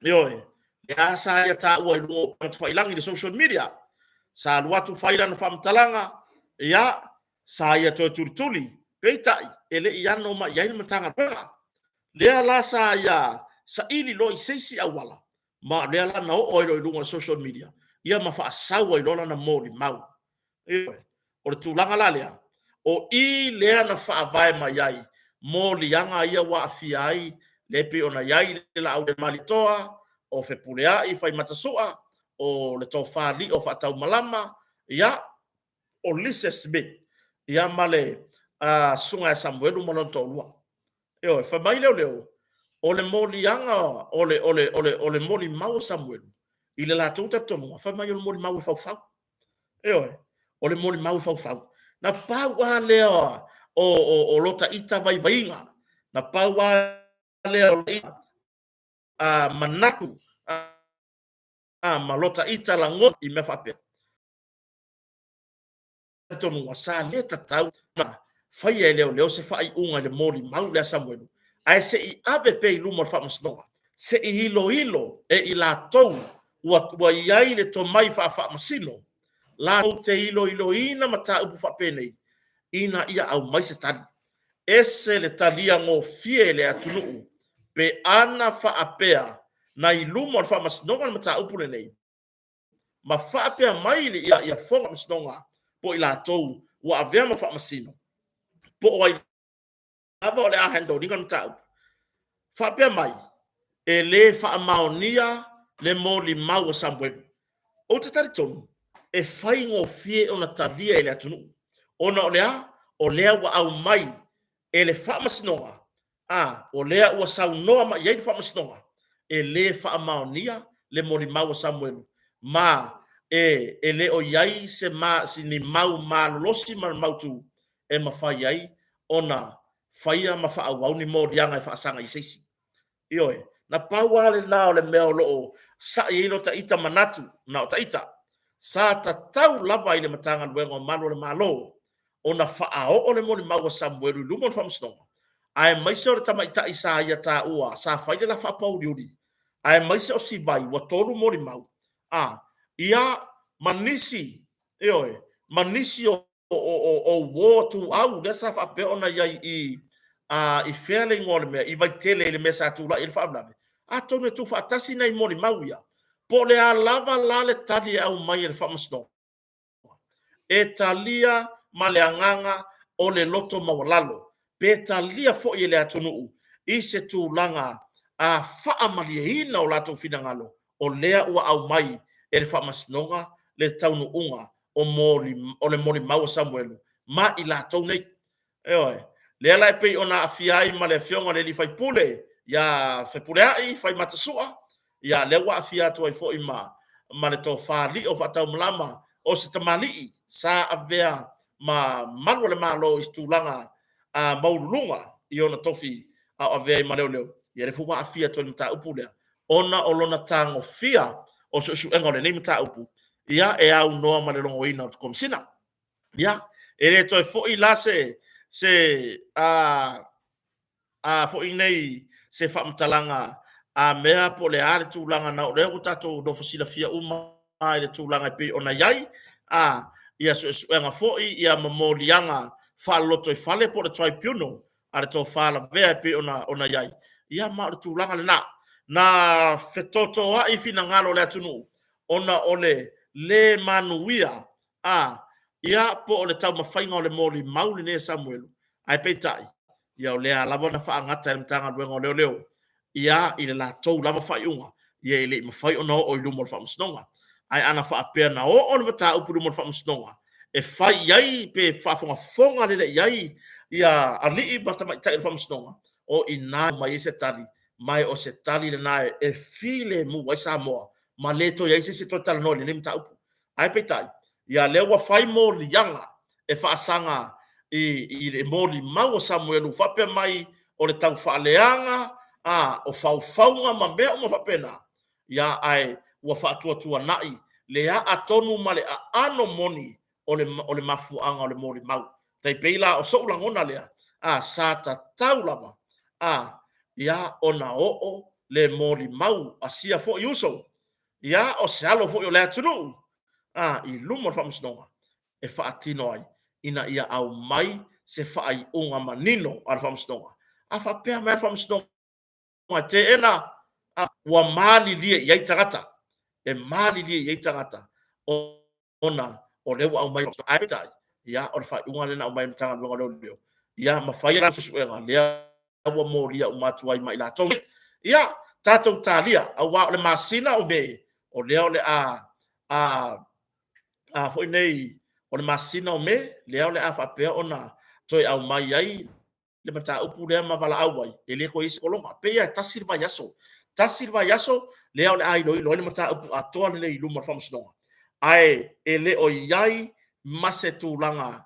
e oi ya sa ya ta ua lu whailangi le social media sa luatu whaila na whamatalanga ia sa ya to turtuli peitai ele iano ma yaini matanga pera lea la sa ya sa ili lo isesi awala ma lea la na o ilo ilunga social media ia ma fa sawa ilola na moli mau e o le tulanga la lea o i lea na fa vai mai ai moli yanga ia wa afiai le pe ona yai le la au de malitoa o fe pulea i fai matasua o le tofali o fa tau malama ia o lises be ia male sunga Samuelu malon tolua e o fa mai leo o le moli yanga o le moli mau Samuelu i le la tuta tonu fa mai o le moli mau fa e o le moli mau fa na paua leo o lota ita vai vainga na paua leo manatu malota ita la ngot i me fape tonu wasa le tatau na fai leo se fai unga le moli mau le Samuelu ai se i ave pe lumo fa masnonga se i hilo e i la tou wa iai le to mai fa masino la te hilo ina mata upu fa pene ina ia au mai se tani ese le talia ngo fie le atunu pe ana fa apea na ilumo fa masnonga mata upu le nei ma fa apea mai le ia fonga masnonga po ila tou wa avea ma fa masino po oi ava le ahendo dinga mata fa apea mai e le fa maonia le moli mau Samuelu o te tari tonu e fai ngo fie ona talia ele atunu ona o lea wa au mai ele fa masnonga o lea ua saunoa ma iai fa masnonga e le fa maonia le moli mau Samuelu ma e le o iai se ma sini mau malolosi ma mautu e ma fai ai ona faia ma fa au ni mo dianga e fa sanga isisi ioe na paua le la o le mea o loo sa i ilo ta ita manatu na o ta ita sa ta tau lava i le matanga luengo malo le malo o na faa o le moni maua Samuelu lumon famsnonga ai maise o le tama ita isa ia ta ua sa faile la faa pau liuri ai maise o si vai wa tolu moni mau ia manisi ioe manisi o wo tu au le sa faa pe ona iai i fele ngole me i vai tele le mesa tu la il fa blave tonu tu fa tasi nei moni mau ia po le a lava la le tali au mai le famasno e talia maleanganga o le loto mawalalo pe talia fo i le atunu i se tu langa a fa amalieina o lato finangalo o lea ua au mai e le famasnonga le taunu unga o le moli mau Samuelu ma i lato nei oi le ala pe ona afiai ma le fionga le li fai pule ya fe pule ai fai matasua ya le wa afia to ai fo ma le to fali o fatau mlama o se tamali sa avea ma malu le malo istulanga maulunga i ona tofi a avea ma leo ya le fuwa afia to mta upule ona olona tango fia o so enga le mta upu ya e au no ma le longo ina kom sina ya ele to fo i lase se fo inei se fa mtalanga mea po le ale tūlanga na o leo tato do fosila fia uma le tūlanga pe ona yai ia suenga foi ia mamolianga fa loto i fale po le tribunal ale to fala vea pe ona yai ia ma le tūlanga le na fetoto a i fina ngalo le atunu ona ole le manuia ia po le tau mawhainga o le moli mauli ne Samuelu ai peitai ia o lea lava na wha angata le mtanga luenga o leo ia i le la tau lava whai unga ia i le mawhai ona o i lumo le whamasnonga ai ana wha apea na o le mata upu lumo le whamasnonga e whai iai pe whafonga fonga le iai ia ali i mata mai tai le whamasnonga o i nā mai se tali mai o se tali na e file mu wa Samoa ma le to ia se to tala no le mta upu ai petai ia le wa fai mo lianga e fa sanga i le mo li mau Samuel fa pe mai o le tau fa leanga o faufaunga ma mea o mawhapena ia ai ua whaatua nai le a atonu ma le a ano moni o le mafuanga o le mori mau tai peila o so langona lea sa ta taulama ia ona o le mori mau asia fo yuso ia o se alo fo o le atunu i lumo whamasnonga e whaatino ai ina ia au mai se whaai unga manino al whamasnonga a whapea mai whamasnonga te ena ua mali lia i tangata e mali lia i tangata ona o lewa au mai aitai ia o fa unga lena au mai tanga longa leo ia ma fai ra su e lea ua moria o matu ai mai la tong ia tatou talia au wa le masina o me o leo le foi nei o le masina o me leo le a fa pe ona toi au mai ai le mata upu le ma vala au ai ele ko isi kolonga pe ia tasir va yaso le au le ai lo le mata upu atoa le i luma famsno ai ele o yai masetu langa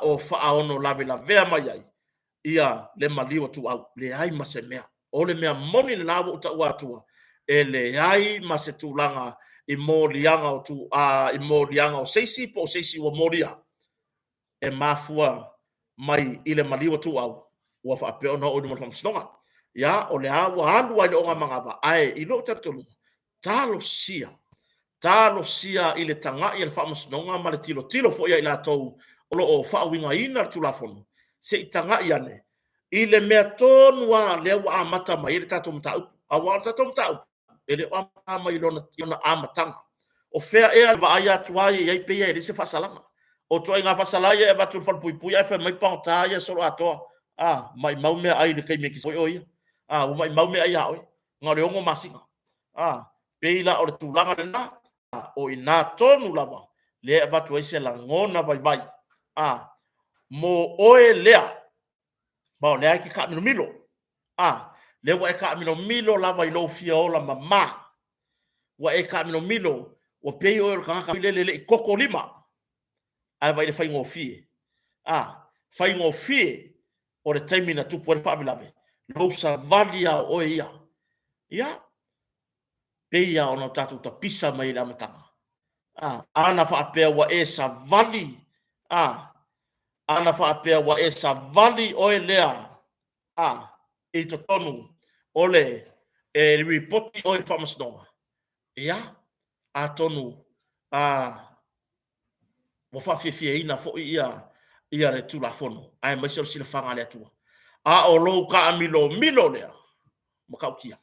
o fa ono lave la vea mai ai ia le maliwa tu au le ai masemea o le mea moni le lawo uta uatua ele ai masetu langa i morianga o tu i morianga o seisi po seisi o moria e mafua mai ile maliwa tu au ua fa pe ona o mo snonga ya o le awa andu ai o mangava ai i lo tatulu talo sia ile tanga i le fa snonga ma le tilo fo ia ila tou o lo o fa winga ina tu la fonu se tanga ia ne ile mea tonu a le wa amata mai ile tatu mta a wa tatu mta ele o mai lo na amatanga o fea e va ai atuai ia pe ia se fa salama o toi nga fasalaya e batu fal pui ai fa mai pauta ia solo ato mai mau me ai le kai me ki oi o mai mau me ai ai nga le ongo masinga peila o le tulanga na o ina tonu lava le batu ai se la ngona vai mo oe lea ba le ai ki ka milo le wa ka milo lava i lo fia ola mama wa e ka milo o pe o ka le koko lima ai vai le fai ngofie fai ngofie o le taimi na tupu le pamilave lo sa valia o ia peia ona tatu ta pisa mai la matanga ana fa apea wa e sa vali ana fa apea wa e sa vali o lea e to tonu ole e report o famasnoma ia a tonu mo fa fie ina fo ia le tula fono ai mai so sila fanga le tua o lo ka milo lea mo ka kia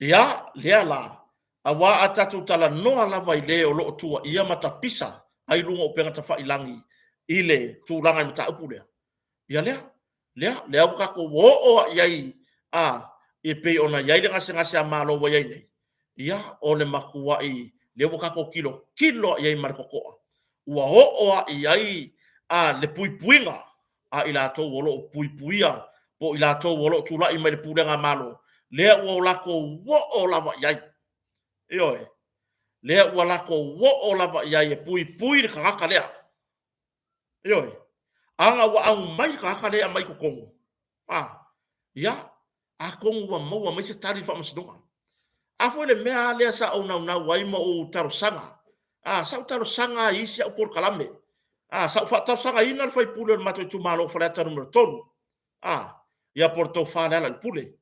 ia lea la awa atatu tala noa la vai le o lo tua ia mata pisa ai lunga o penga tafa ilangi ile tulanga mata upu lea ia lea ka ko o iai e pe ona iai le ngase amalo wa iai nei ia o le makua i le ka ko kilo iai marko ua o iai le puipuinga ila to wolo puipuia po ila to wolo tula i mai le pulenga malo le ua lako o lava iai ioe le ua lako o lava iai e puipui le kaka lea ioe anga wa au mai kaka lea mai kokongu ia a kongu wa maua mai se tari fa masdonga afo le mea lea sa o na wai mo o tarosanga sa taro sanga isi au por kalame sa fa taro sanga ina fai pule mato tu malo fa ta numero tonu ia porto fa la pule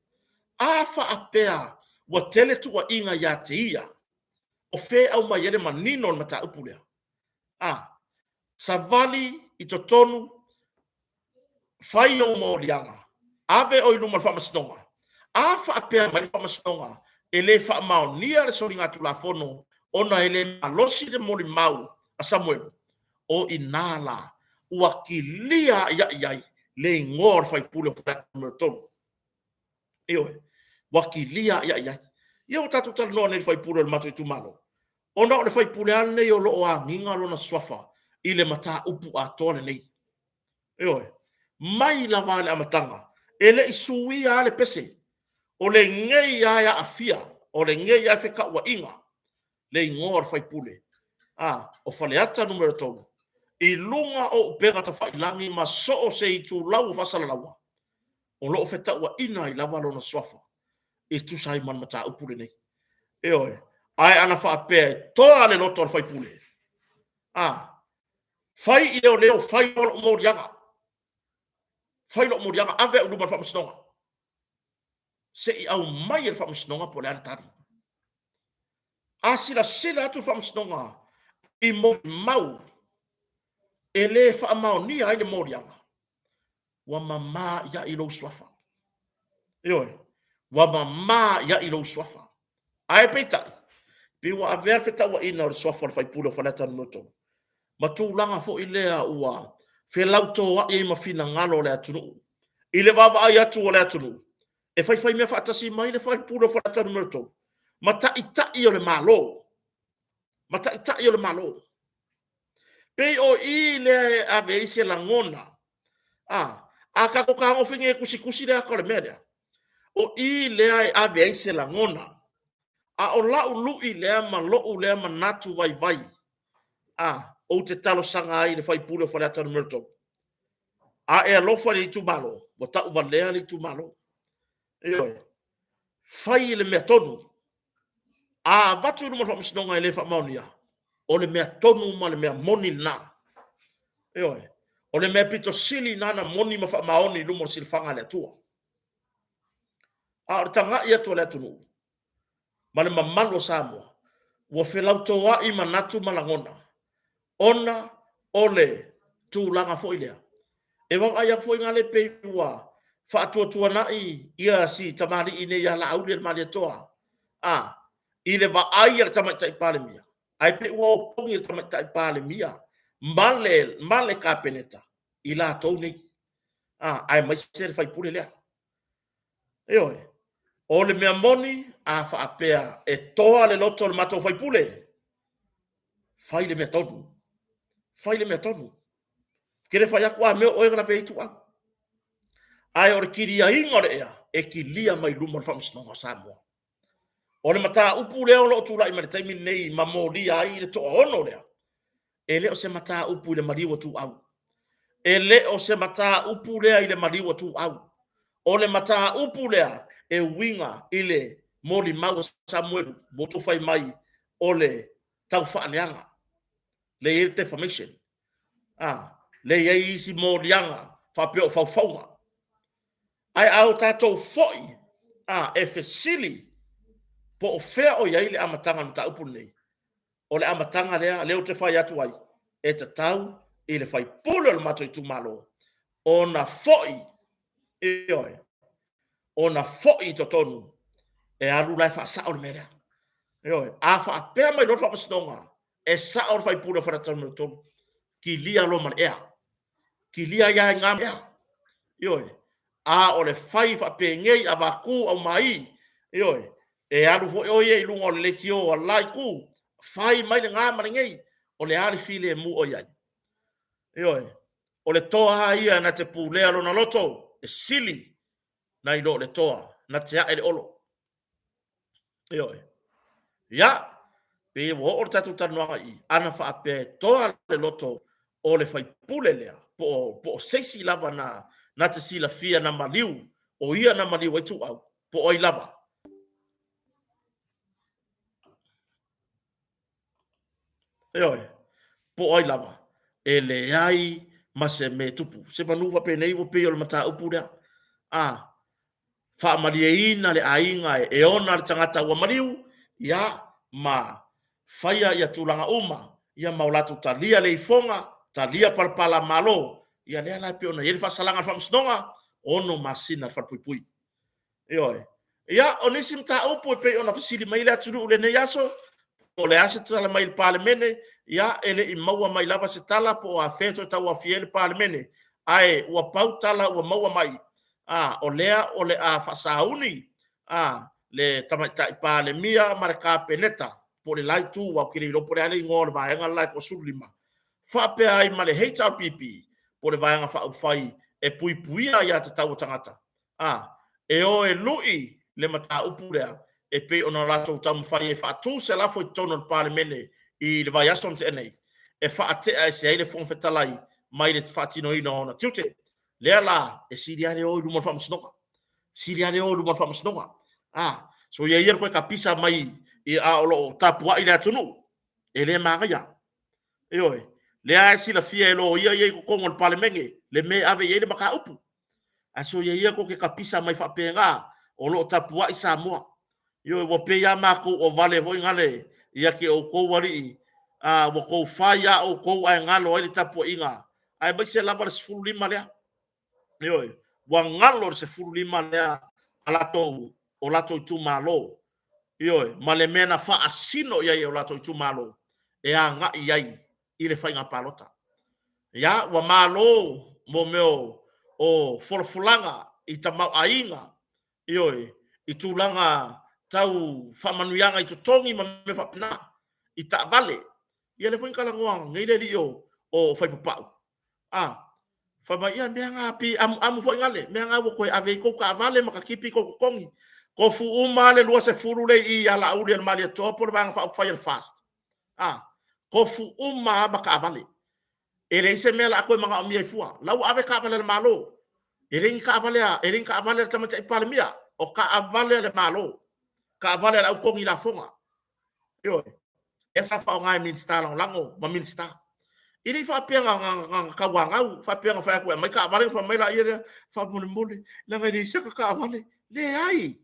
fa apea wa tele tu wa inga ya te ia o fe au mai ele manino mata upule sa vali i to tonu fai o mo lianga ave o iluma fa masnonga fa apea mai fa masnonga ele fa maonia le soringa tu la fono ona ele alosi de mori mau a Samuel o inala wakilia iai le ngor fai pule o fata merton ioe wakilia iai io tatu tal no ne fai pule matu tu malo ona le fai pule ane yo lo a nginga lo na swafa ile mata upu a tole nei ioe mai la vale amatanga ele isui ale pese o le ngei ya afia o le ngei ya feka wa inga le ngor fai pule o fale ata numero tolu i lunga o pega ta fai langi ma so o se i tu lau fasala lawa o lo feta wa ina i lava lona swafa i tu sai man mata upule nei e oe ai ana fa pe to ale loto fai pule fai i leo fai o mo rianga fai lo mo rianga ave u ma fa msnonga se i au mai e fa msnonga po le ana tati asila sila tu fa msnonga i mo mau ele fa mau ni ai le mo rianga wa mama ya ilo swafa yoe wa mama ya ilo swafa ai peta bi wa aver feta wa ina o swafa fai pulo fa lata noto matulanga fo ilea ua fe lauto wa e mafina ngalo le atunu ile baba ai atu le atunu e fai me fa tasi mai le fai pulo fa lata noto mata ita i le malo mata ita i le malo pe o ile ave ise la ngona aka ko ka ofinge kusi le akole media o i le ai ave ise la ngona o la ulu i le ma lo u le ma natu vai o te talo sanga ai le fai pulo fa lata merto e lo fa le tu malo o ta u le ali tu malo fai le metonu batu no mo fa le fa maunia o le metonu ma le me moni na o le me pito sili nana moni ma fa maoni lumo silfanga le tua o tanga ia to le tunu ma le mamalo samoa wo fe lauto wa i manatu malangona ona ole tu langa fo ilea e wang ayak fo ngale pe wa fa tua na ia si tamari ine ya la aulia mali toa ile va ayer tamai pale mia ai pe wo pongi tamai pale mia male ka peneta ila to nei ai mai ser fai pule le o le mea moni fa apea e toa le loto le mato fai pule fai le mea tonu kere fai akwa me o ngana feitu ai or kiria ingore e kilia mai luma fa msno samoa o le mata upu le o lo tu lai mai taimi nei mamori ai le to ono le ele o se mata upu le mariwa tu au ele o se mata upu le ai le mariwa tu au o le mata upu le e winga ile moli mau Samuel boto fai mai ole tau fa leanga le defamation le ye isi molianga fa pe fa faunga ai au tato foi e fesili po fe o ye ile amatanga mta upu nei o le amatanga le te fai atu ai e te tau ile fai pulo le mato tu malo ona foi ona foi to tonu e alu lai fa sa o mera fa pe mai lo fa mstonga e sa o fai pulo fa tonu to ki lia lo man ki lia ya ngam o le fai fa pe ngei abaku au mai e alu fo ye lu le kio lai ku fai mai ngam ngei o le ali file mu o yai o le toa ia na te pulea lo na loto e sili na ilo le toa na te ele olo ya pe wo o tatu tanua i ana fa pe toa le loto o le fai pule lea po seisi lava na te sila fia na maliu o ia na maliu tu au po oi lava po oi lava ele ai ma se me tupu se manuva pe nei wo pe o mata upu lea fa mariina le ainga e ona le tangata ua mariu ya ma faya ya tulanga uma ya maulatu talia le ifonga talia palpala malo ya le ala pe ona ye fa salanga fa msnonga ono masina fa pui ya onisim ta upu pe ona fisili mai la tulu le ne yaso o le ase tala mai pale mene ya ele i maua mai lava se tala po a feto ta ua fiel pale mene ai ua pau tala ua maua mai o lea o le a fasauni le tamaita pale mia marka peneta po le lai tu wa kiri lo po le ale ngor va nga lai ko sulima fa pe ai male HRPP po le va nga fa fai e pui ya te tau tangata e o e lui le mata upu lea e pe ona latou tamafai e faatu se lafo i tono le palemene i le vai aso te nei e faatea e se ai le fonfetalai mai le faatinoina ona tiute lea la e sili ale o luma faamasinoga sili ale o luma faamasinoga so ia koe ka pisa mai i a o loo tapuaʻi le atunu e lē magaia e oe lea e silafia e lo ia iai kokogo le palemege le me ave iai le makaupu aso ia ko ke kapisa mai faapega o loo tapuaʻi Samoa io ua peia makou o vale foi gale ia ke o kou alii ua kou fai a o kou aegalo ai le tapuaʻiga ae mai se lava le 15 lea ioe ua galo le 15 lea a latou o latou itumālō ioe ma le mea na faasino iai o latou itumālō e agaʻi ai i le faiga palota ia ua mālō mo meo o folofolaga i tamauaiga ioe i tulaga tau faamanuiaga i totogi ma me faapena i taavale ia le foi kalagoa ngai le lii o faipapau faamaia mea gapi amu foi gale mea ga ua koe ave i kou kaavale ma kakipi kou kokogi ko fuuma le 20 leʻi a laauli a le maliatoa po le vaga faapufai a le fast ko fuuma ma kaavale e le se mea la koe manga o mia i fua lau ave kaavale le malo e ringi kaavale le tamata i palemia o kaavale le malo kaavale le aukongi la fonga ioe e sa faonga e minsta lango ma minsta ili faapeaga kauagau faapeaga fai aku mai kaavale faamai la ia fa molemole laga i le isaka kaavale leai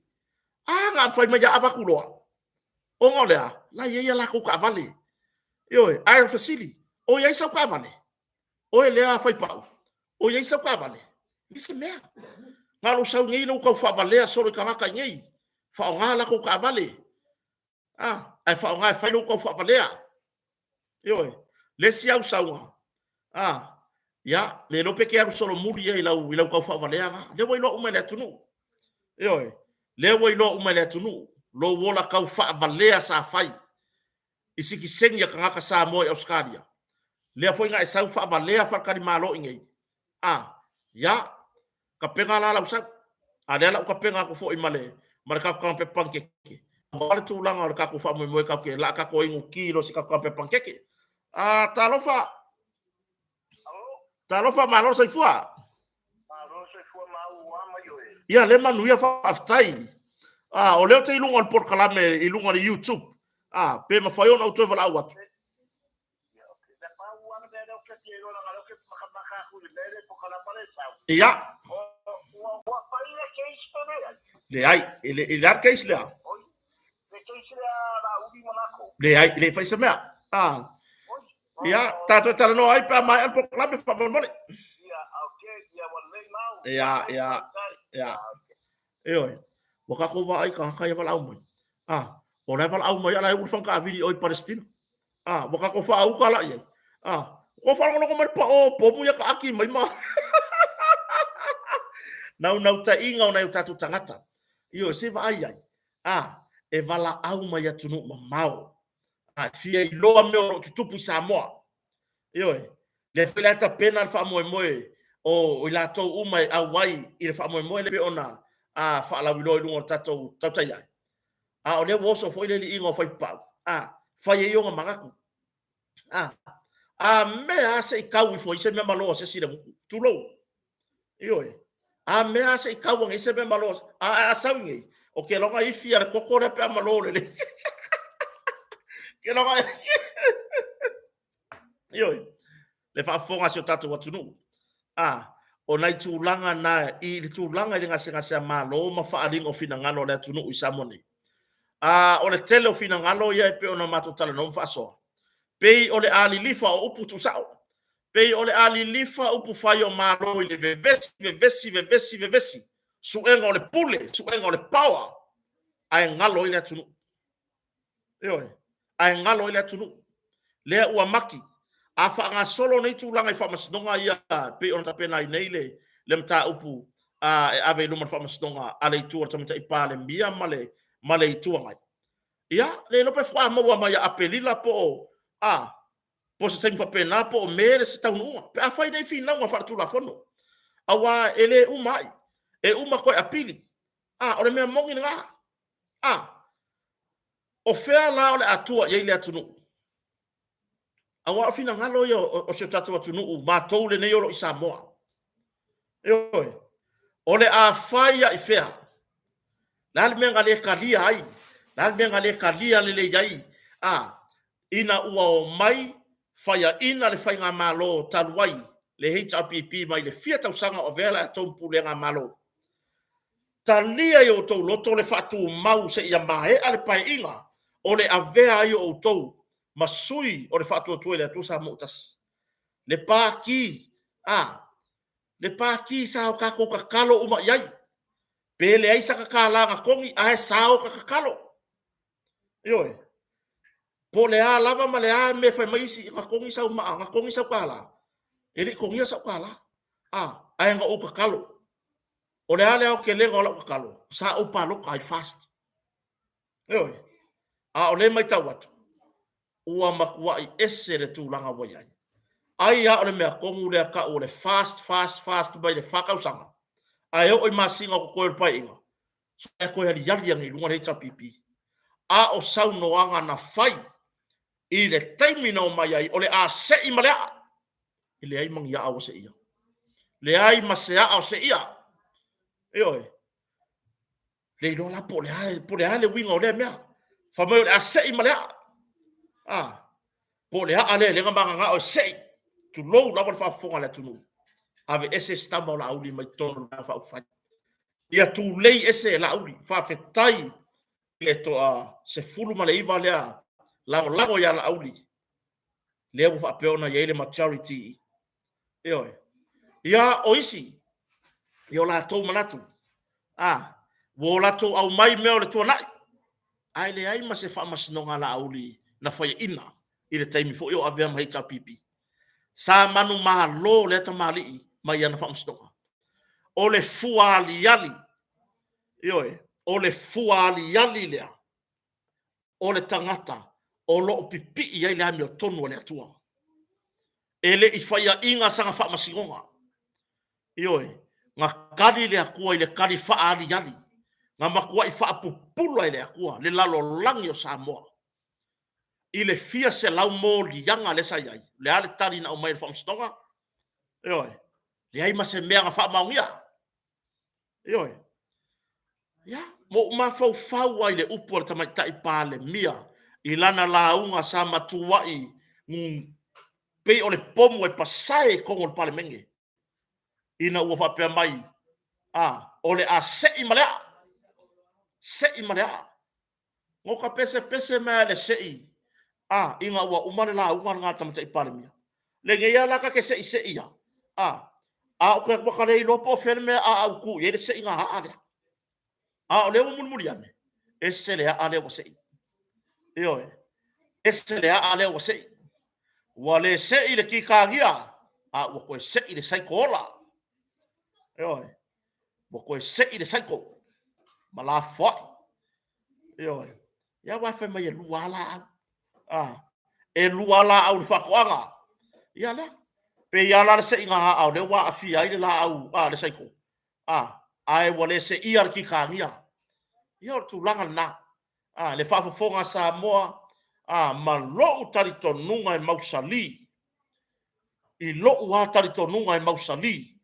aga fai mai avakuloa onga lea la ia lakou kaavale ioe ae fasili o iai sau kaavale oe lea fai pau o iai sau kaavale ise mea ngalo sau ngai lo kau faavalea solo kavaka ngai faonga la kou kaavale ai faonga fai lo kau faavalea ioe le siau sauga ia le lo peke aru solo muri ia i lau kau faavalea le wai lo uma le atunu ioe le wai lo uma le atunu lo wola kau faavalea sa fai isiki sengi kangaka sa mo i Australia le foi nga sau faavalea fakari malo ngai ia ka penga la usa ale la ka penga ko fo i male marka ko pe pankeke wala tu langa ka ko fa mo ka ke la ka ko ingu kilo si ka ko pe pankeke talofa malo sai fua ia le manu ia fa aftai o le te ilunga por kalame ilunga ni YouTube pe ma fa yo na to vala wat ia le ai ele ar case le le ai le fa semea ia tato tala no ai pa mai al por kalame fa mole ia oi waka ko va ai ka ya vala umai o na vala umai ala u fanga video i Palestina waka ko fa au kala ia ko fa ngono ko mai pa o po mu ya ka aki mai ma nau ta inga o na tatu tangata io se va ai e vala au mai atunu mamao fia i loa me o tutupu i Samoa io le fela ta pena fa mo o i la to umai au wai i le fa mo le pe ona fa la wilo i lungo tato tauta ia o le woso foi le inga foi pa fa ye yo mangaku me ase i kau i foi se me malo se sira tulo io me ase i kau ngai se me malo saungi o ke longa i fia ko ko pe malo le ke longa io le fa fonga se tato watunu o nai tūlanga na i tūlanga i ngase malo ma fa alingo fina ngalo le tunu i samone o le tele o fina ngalo ia pe ona matu tala no fa so pe o le ali lifa o upu tu sao pe o le ali lifa upu fai o malo i le vevesi suenga o le pule suenga o le power ai ngalo i le tunu ai ngalo i le tunu le ua maki afa nga solo nei tūlanga i whamasnonga ia pe ona tapena i nei le mta upu ave luma whamasnonga ale i tua tamita i pāle mia male i tua ngai ia le lope wha maua mai a pelila po po se taimi whapena po o mere se taunua pe a whai nei whina ua wharatula kono awa ele umai e uma koe apili ole mea mongi nga. O fea la ole atua ye le atunu. Awa fina ngalo yo o se tatu atunu ma toule ne yolo isa moa. Yo. Ole a faya ifea. Nal menga le kalia ai. Nal menga le kalia le yai. Ina ua o mai faya ina le fainga malo taluai le HRPP mai le fia tausanga o vela tompu le nga malo. Talia yo to loto le fatu mau se ia mahe ale pai inga. Ole avea yo o to masui o le fatu o tuele atu sa mutas. Le paki. Le paki sa o kako kakalo uma yai. Pele ai sa kakala nga kongi ae sa o kakalo. Yoe. Po le a lava ma le a me fai maisi nga kongi sa uma nga kongi sa kala. Eli kongi sa kala. Ae nga o kakalo. O le ale au ke lenga o la kakalo. Sa o palo kai fast. Yoe. O le mai tau watu. Ua makua i ese le tūlanga waiai. Ai a o le mea kongu le ka o le fast bai le whakausanga. Ai o i masinga ko koe pai inga. So e koe hali yali angi lunga reita pipi. A o sau noanga na fai. I le taimina o mai ai. O le a se i malea. I le ai mangi a o se ia. Le ai masea o se ia. Eoi. Le ilola po le ale winga o le mea. Whamai o le a se i malea. Po le a ale lenga manga nga o se i. Tu lou lawa le whafonga le tunu. Ave ese stamba o la auli mai tono la whaufai. Ia tu lei ese la auli. Whapetai. Le toa se fulu ma le iwa lea. Lago ya la auli. Lea wufa peona ya ile ma charity. Eoi. Ia oisi. Ia la tau manatu. Wo la tau au mai meo le tua nai. Ai le ai ma se wha masinonga la auli. Na whaia ina. I le taimi fo io avea ma heita pipi. Sa manu maa lo le ta mali. Ma ia na wha masinonga. O le fuali yali. Ioe. O le fuali yali lea. O le tangata. O lo pipi i le ami o tonu le atua. Ele i whaia inga sanga wha masinonga. Ioe. Nga kari le akua i le kari whaali yali. Nga makua i wha pupula i le akua. Le lalo langi o Samoa. I le fia se lau mō li yanga le sayai. Le ale tari na o mai le wha masinonga. Ioe. Le ai ma se mea nga wha maungia. Ioe. Ya, mo mafau fau ai le upu al tamaitai pale mia i lana launga sa matuai pe o le pomo e pasai kongo le pale menge. Ina ua whapea mai. O le a sei malea. Sei malea. Ngoka pese mea le sei. Inga ua umane launga ngā tamaitai pale mia. Le ngeia laka ke sei ya. O ke wakare i lopo fene mea au ku. Ye le sei ngā haadea. O leo mulmuli ane. Ese lea ale wa sei. Ioe. Ese lea ale wa sei. Wa le sei le ki kāgia. Wa koe sei le saiko ola. Ioe. Wa koe sei le saiko. Ma la fwai. Ioe. Ia waife mai e luala au. E luala au le whakoanga. Ia lea. Pe ia la le sei ngā au. Le wa afia i le la au. Le saiko. Ai wa le sei ia le ki kāgia. Ia tu langa na. Le whafafonga Samoa. Ma loo tari tonunga e mausali. I loo wa tari tonunga e mausali.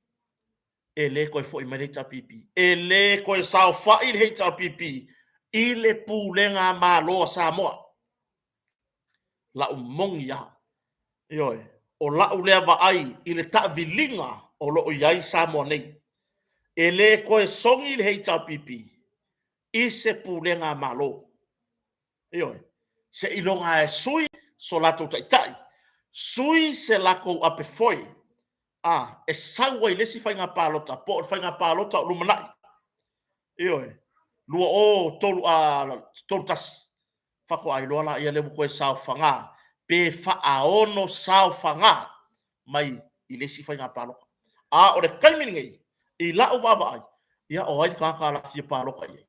E le koe fo i mai heita pipi. E le koe sao whai le heita pipi. I le pūlenga ma loa Samoa. La umongi ya. Ioe. O la ulea wa ai. I le ta'vilinga o loo iai Samoa nei. E le koe songi le heita pipi. I se pūlenga malo. Ioe. Se ilonga e sui so lato taitai. Sui se lako ape foi. E sawa i lesi whainga pālota. Po whainga pālota o lumanai. Ioe. Lua o tolu tasi. Whako ai loa la ia lebu koe sao whanga. Pe whaaono sao whanga. Mai i lesi whainga pālota. O le kaiminingi. I lau baba ai. Ia o ai kaka la fia pālota i.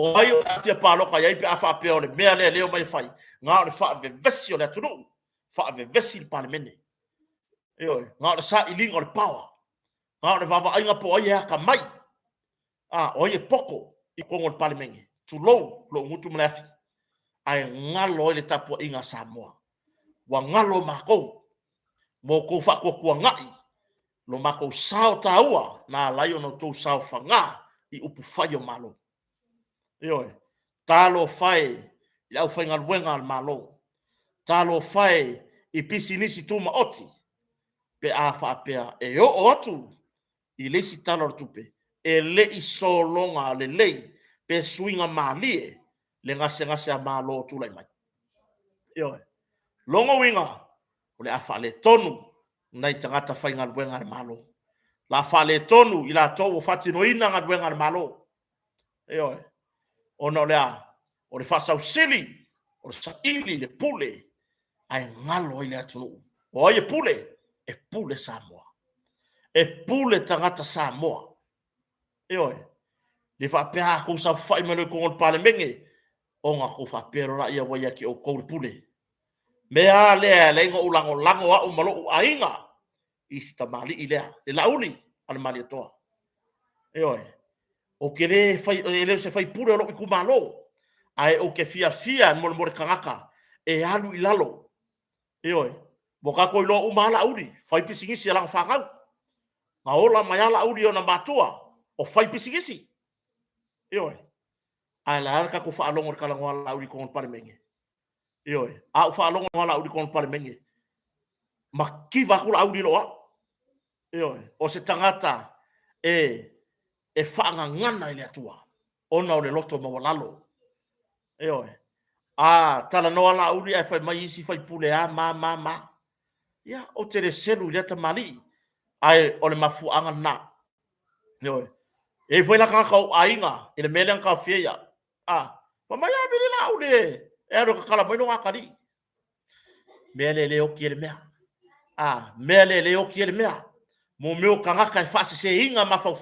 O ai o atia paloka ia pe afa pe o le mea le leo mai fai nga o le fa ve vesi o le tunu fa ve vesi le parlemene nga o le sa ilinga o le power nga o le vava ainga po ia ka mai o ia poko i kongo pale mengi tu lo ngutu mlafi ai ngalo le tapu inga Samoa wa ngalo mako mo ko fa ko ngai lo mako sao taua na laio no to sao fanga i upu faio malo yo talo fai lau fai ngal wenga malo talo fai i pisinisi tuma oti pe a fa pea e o atu i lesi talo tupe e le i solonga le lei pe swinga malie le ngase a malo tu lai mai yo longo winga ole afa le tonu nai tangata fai ngal wenga malo la fa le tonu ila to fatino ina ngal wenga malo yo ona o le fa sa sili o sa ili le pule ai ngalo ile atu o ye pule Samoa e pule tangata Samoa yo le fa pea ko sa fai mele ko pale menge o nga ko fa pero la ia wa ki o ko pule me a le ngo lango a o malo ainga istamali ile le lauli al mali to yo o kere fai ele se fai pure lo ku malo ai o ke fia mo kangaka e alu ilalo yo boka ko lo umala uri fai pisingisi lang fangau ngaola mayala uri ona matua o fai pisingisi yo ala ka ko fa longo kala ngala uri ko pare menge yo a fa longo ngala uri ko pare menge makiva ko la uri lo yo o se tangata e fanga ngana ile atua ona o le loto mawalalo yo tala no ala uri ai fai mai isi fai pule a ma ya o te le selu le tamali ai o le mafu anga na yo e foi la ka ainga ele melang ka fia mama ya bili la ule e ro ka kala mo no akari mele le o kiele mea mele le o kiele mea mo meu kanga ka fa se inga mafau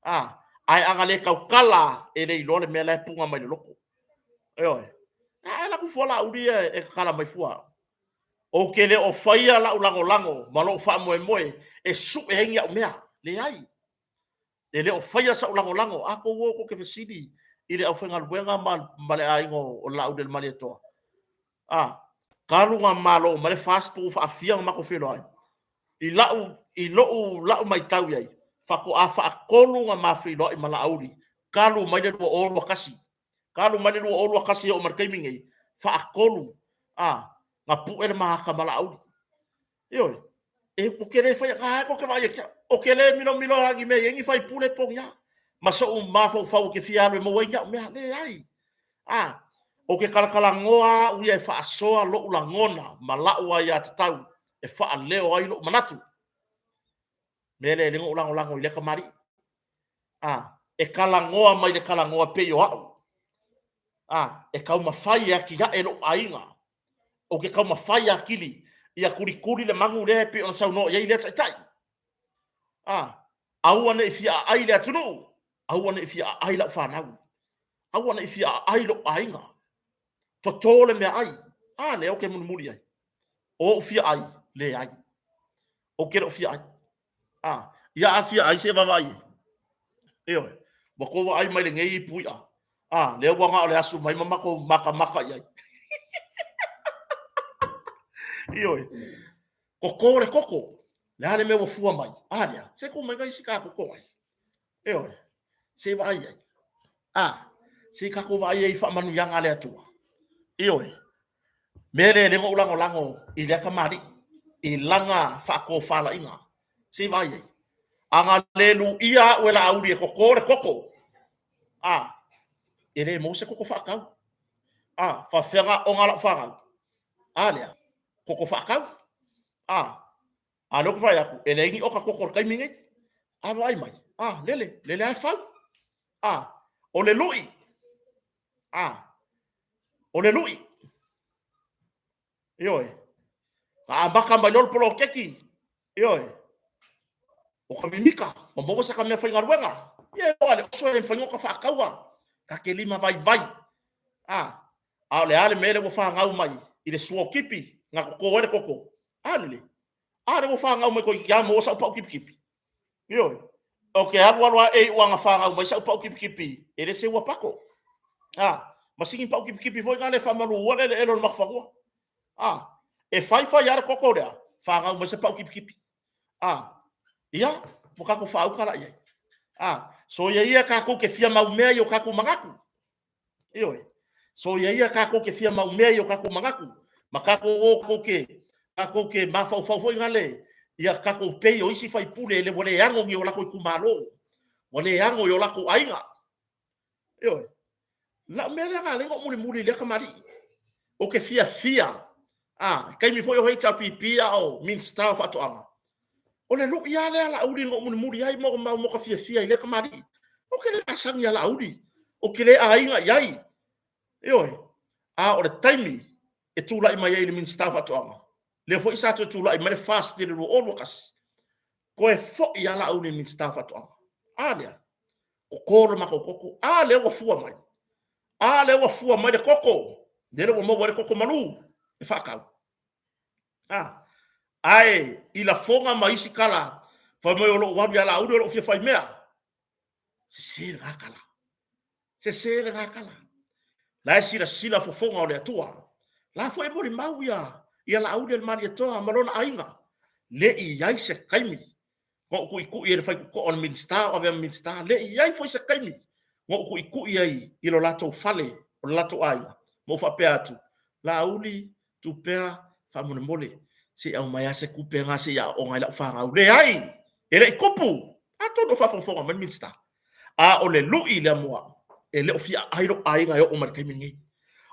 ai anga le kala ele i lole mele punga mai loko yo la ku fola uri e kala mai fua o kele o faia la lango malo fa mo e su e hengia o mea le ai ele o faia sa lango ako wo ko ke fesidi ile au fenga luenga male aingo o la del male to kalu nga malo male fast proof afia ma ko felo ai i lo mai tau ai fa ko afa kolu nga ma felo i mala auri kalu mai de o wakasi kalu mai de o wakasi o mar kaimingi fa kolu nga pu ele ma ka mala auri yo e o kere fa ko ke vai o kele milo lagi me yengi fai pule ponga maso fa ke fialo mo wenga me le ai o ke kala ngoa u ia fa soa lo ulangona malau ia tatau e fa leo ai lo manatu mele le ulang ile kamari e kala ngoa mai le kala ngoa pe yo e kau mafai ya ki ga elo ainga o ke kau mafai ya kili ia kuri le mangu le pe on sa no ia ile tai au ana ifia ai le tunu au ana ifia ai la fa nau au ana ifia ai lo ainga totole me ai le o ke muri ai o fia ai le ai o ke fia ai ia afia ai se va vai boko ai mai le ngei puia le wanga le asu mai mama ko maka ai koko le ale me wo fua mai alia se ko mai si ka koko ai se vai ai se ka ko vai ai fa manu yang ale atua mele le lango i le kamari i langa fa ko fala inga se vai anga lelu ia wela auri koko ele mo se koko fa kau fa fera o ngala fa alia koko fa kau lo fa ya ku ele ngi o ka koko kai mingi vai mai lele ai fa o le lui o le lui baka mai lol polo keki o ka mimika o mo sa ka me fa ngarwenga ole so le fa ngoka fa kaua ka ke lima vai le ale mele wo fa ngau mai i le suo kipi nga ko ore koko le wo fa ngau mai ko ya mo sa pa kipi o ke alwa e wa nga fa ngau mai sa pa kipi ele se ua pako masingi pau kipi foi ngale fa malu wala le elo makfagua e fai ara koko rea fa ngau ma se pau kipi ia mo kako fa au kala ia so ia kako ke fia mau mea yo kako mangaku iyo so ia kako ke fia mau mea yo kako mangaku makako o ke mafa foi ngale ia kako pe yo isi fai pule le wale yango ngi ola ko kumalo wale yango yo la ko ainga iyo la mera ngale ngo muri le kamari o ke fia kai mi foi o heita pipia o min staff atoanga o le lu ia le ala uri ngo muri ai mo ka fia ile kamari o ke le asang ya la uri o ke le ainga yai yo o le taimi e tula i mai min staff atoanga le foi sa tu tula i mai fast de ro o kas ko e fo ia la uri min staff atoanga le o koro makoko le o fua mai le o fua mai de koko de le mo wale koko malu e fakau ai ila fonga maisi kala fa mo lo wa ya la audio lo fia fai mea se se kala la sila fo fonga o le tua la fo e mo mau ya la audio le mari toa malona ainga le i ai se kaimi ko ku i le fai ko on minister o min star le i ai fo se kaimi ngo ku ai i lo lato fale o lato ai mo fa pe atu la uli tu pe fa mo mole si au mai se kupe nga se ya o ngai la fa nga le ai ele kopu ato do fa fo min star o le lui le moa ele o fia ai lo ai nga yo o mar kaimi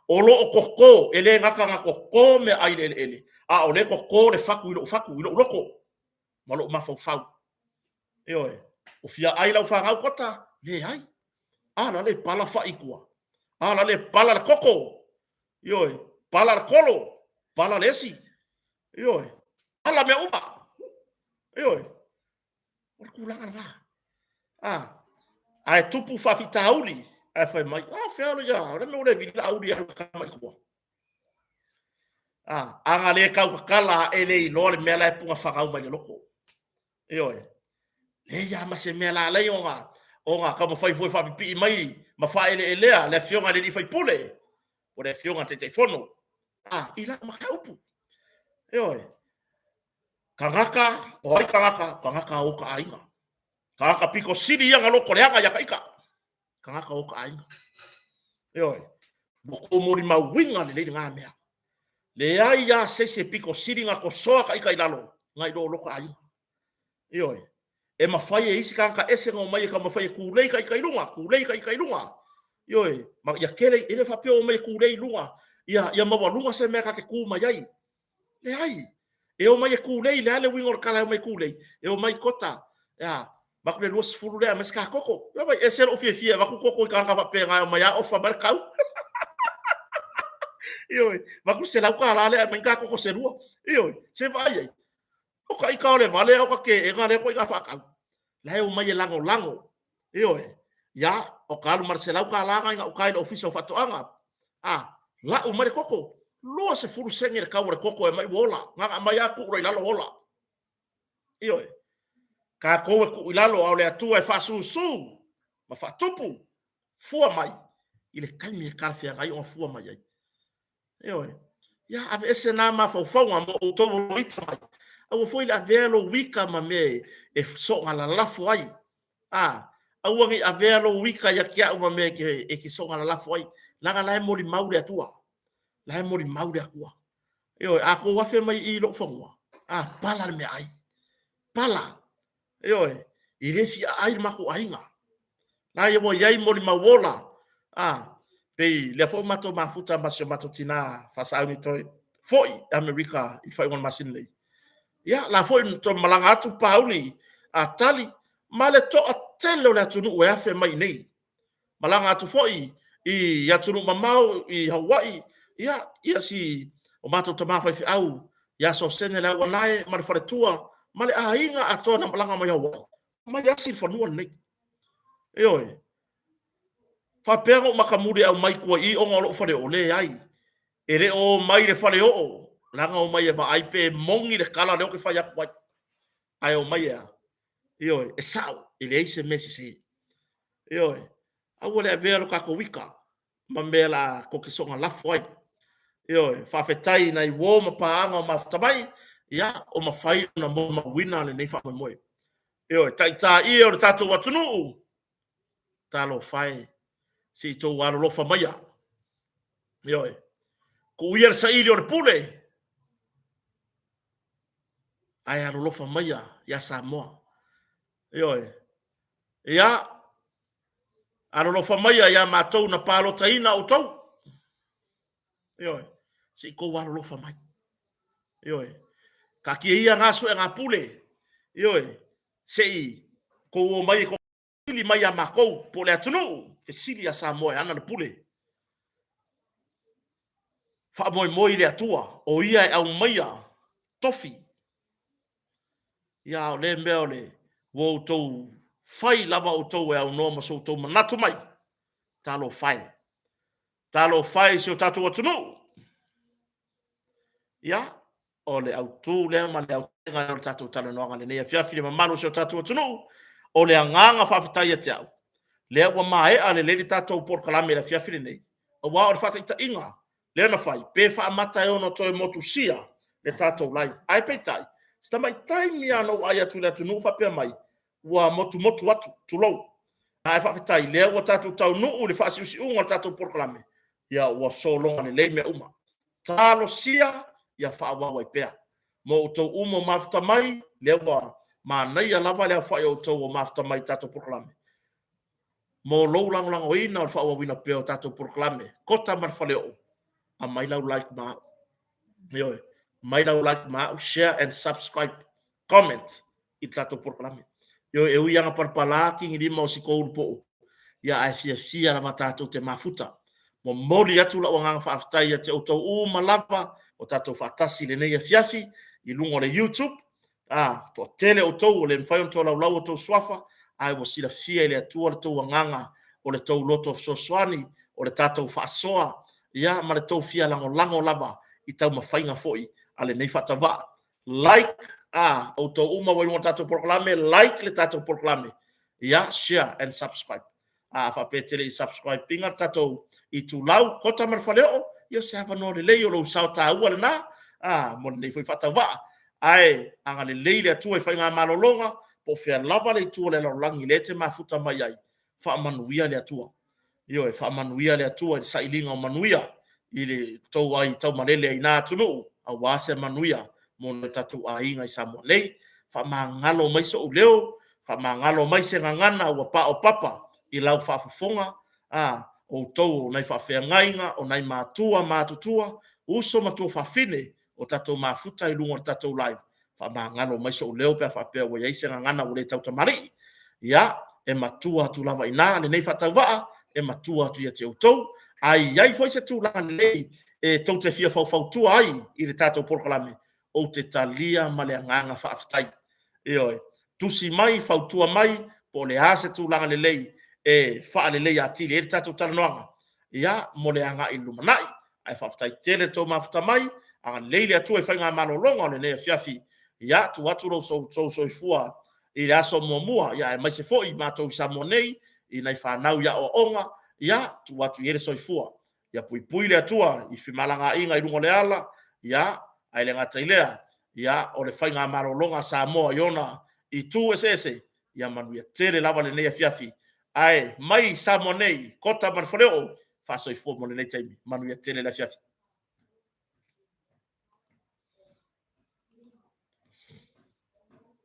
o lo o koko ele ngaka koko me ai ele o le koko le faku ilo loko malo ma fau yo o fia ai la fa nga kota le ai la le pala fa ikua la le pala le koko yo pala le kolo pala lesi yo ala me uba yo o kulanga nga ai tupu fa fitauli ai fa mai felo ya le me le vila audi ya kama ikua anga le kau kala ele i lo le mela e punga fa mai loko yo le ya ma se mela le onga kama fai foi fa pi mai ma fa ele le fionga le fai pule o le fionga te fono ila ma kaupu yo kangaka o ka ainga kangaka piko siri yang lo koleanga ya kaika kangaka o ka ainga yo boko mori ma winga le ngamea le ai ya se piko siri nga ko soa kaika ilalo ngai do lo ka ainga yo e mafai e isi kanka ese ngo mai ka mafai kulei kai lunga yo ma ya kele ele fa pio mai kulei lunga ya ma lunga se me ka ke ku mai ai le ai e o mai kulei le ale wingor kala mai kulei e o mai kota ya ba ku le los fulu le mas ka koko yo mai ese o fie ba ku koko ka fa pe nga mai o fa barkau yo ba ku se la ka la le mai ka koko se ruo yo se vai o kai ka le vale o ka ke e ga le ko ka fa ka la o mai lango yo ya o kalu marcela ka la nga o kai office of atoanga la o mai koko lo se furu sengere ka o koko e mai wola nga mai aku ro ilalo wola yo ka ko ku ilalo o le atu e fa su ma fa tupu fua mai ile kai mi ka fia ngai o fua mai yo ya ave ese na ma fo mo o to lo itmai o foi la velo wika ma me e so ngala lafo ai au ngi avelo wika ya kia uma me ke e ki so ngala lafo ai la la mo li mauri atua la mo li mauri akua yo ako wa fe mai i lo fonga pala me ai pala yo i resi ai ma ko ainga na yo mo yai mo li mawola pe le fo mato mafuta mato tina fa sa ni toi foi america i fa ngon masin le ya la foi to malanga tu pauli tali male to atelo la tunu o afe mai nei malanga tu foi i ya tunu mamau i Hawaii ya si o mato to mafa fi au ya so sene la wanai mal fare tua male ainga atona malanga mai Hawaii mai ya si fonu nei yo fa pero makamuri au mai ko i o ngolo fare o le ai ere o mai le fare o langa o mai ba ai pe mongi le kala le o ke fa ya kwai ai o mai yo e sao ele se mesi se yo au le vero ka ko wika ma mela ko ke songa la foi yo fa fetai na I wo ma paanga o maftamai ya o mafai na mo ma wina le nei fa mo yo tai I o tatu watunu talo fai si to walo lo fa maya yo ko uyer sa ili o pule ai alo lo fa maya ya Samoa yo ya alo lo fa maya ya matou na palo taina o tau yo si ko walo lo fa mai yo ka ki ia ngaso e ngapule yo sei ko o mai ko sili mai a mako po le atunu te sili a Samoa ana le pule fa moi le atua o ia e au mai a tofi ya o le mea o le wo tou fai lava o tou e au noma so tou manatu mai talo fai se o tatu atunu ya o le au tu le ma le au tenga o tatu talo noanga le nei fiafi le mamalo se o tatu atunu o le anganga fa fitai te au le wa mai ale le tatu por kalame le fiafi le nei o wa o fata ita inga le na fai pe fa mata e ono toi motu sia le tatu live ai pe tai sta mai tai mi ano ai atu le atunu fa pe mai wa motu watu tulo ai fa fitai le wa tatu tau nu le fa si unga tatu por kalame ya wa so longa le me uma talo sia ya fa wa wa pe mo to umo mafta mai le wa ma na ya lava le fa yo to mafta mai tatu por kalame mo lo lang lang o ina fa wa wina pe tatu por kalame kota mar fa le o a mai lau like ma yo mai lau like ma share and subscribe comment I tatu por kalame yo e uia nga parpala ki ngi mo si ko po ya ai fia la tatu te mafuta mo moli atu la wanga fa aftai ya te o to u malapa o tatu fa tasi le nei fiafi I lungo le YouTube to tele o to le mfai to la o to swafa ai wo sila fia ile atu o to wanga o le to loto so swani o le tatu fa soa ya ma le to fia lango lava I tau mafainga foi ale nei fatava like o to uma wo tatu proclame like le tatu proclame ya share and subscribe fa petele I subscribe pinga tatu I tu lau kota mar faleo yo se ava no le leo lo sauta ua na mo nei foi fatava ai anga le leile atu e fainga malolonga po fia lava le tu le langi le te mafuta mai ai fa manuia le atua yo e fa manuia le atua sa ilinga o manuia ile tau ai tau malele ai na tunu a wase manuia mo le tatu ainga I Samoa nei fa mangalo mai so leo fa mangalo mai se ngana o pa o papa I lau fa fofonga o tau nai fa fe ngainga o nai matutua uso matua fa fine o tatu mafuta I lungo tatu live fa mangalo mai so leo pe fa pe o ia se ngana o le tau tamari ya e matua tu lava ina le nei fa tawa e matua tu ia te tau ai foi se tu la lei e tau te fia fau tu ai I le tatou porkalame o te talia ma le nganga fa aftai oi tusi mai fau tua mai po le ase tu la lei e fa le lei ati le tatou talanoanga ia mo le anga I lumanai ai fa aftai tele to mafta mai a lei le atu e fainga malolonga le nei fiafi ia tu atu ro so fua I le aso mua ia e mai se foi matou Samonei I nei fa nau ia o onga ia tu atu yere soifua ia pui le atua I fimalanga inga I lungo le ala ia ai le ngata ilea ia o le fainga marolonga Samoa iona I tu esese ia manu ia tele lava le nei fiafi ai mai Samonei kota marfoleo fa soifua mo le nei taimi manu ia tele la fiafi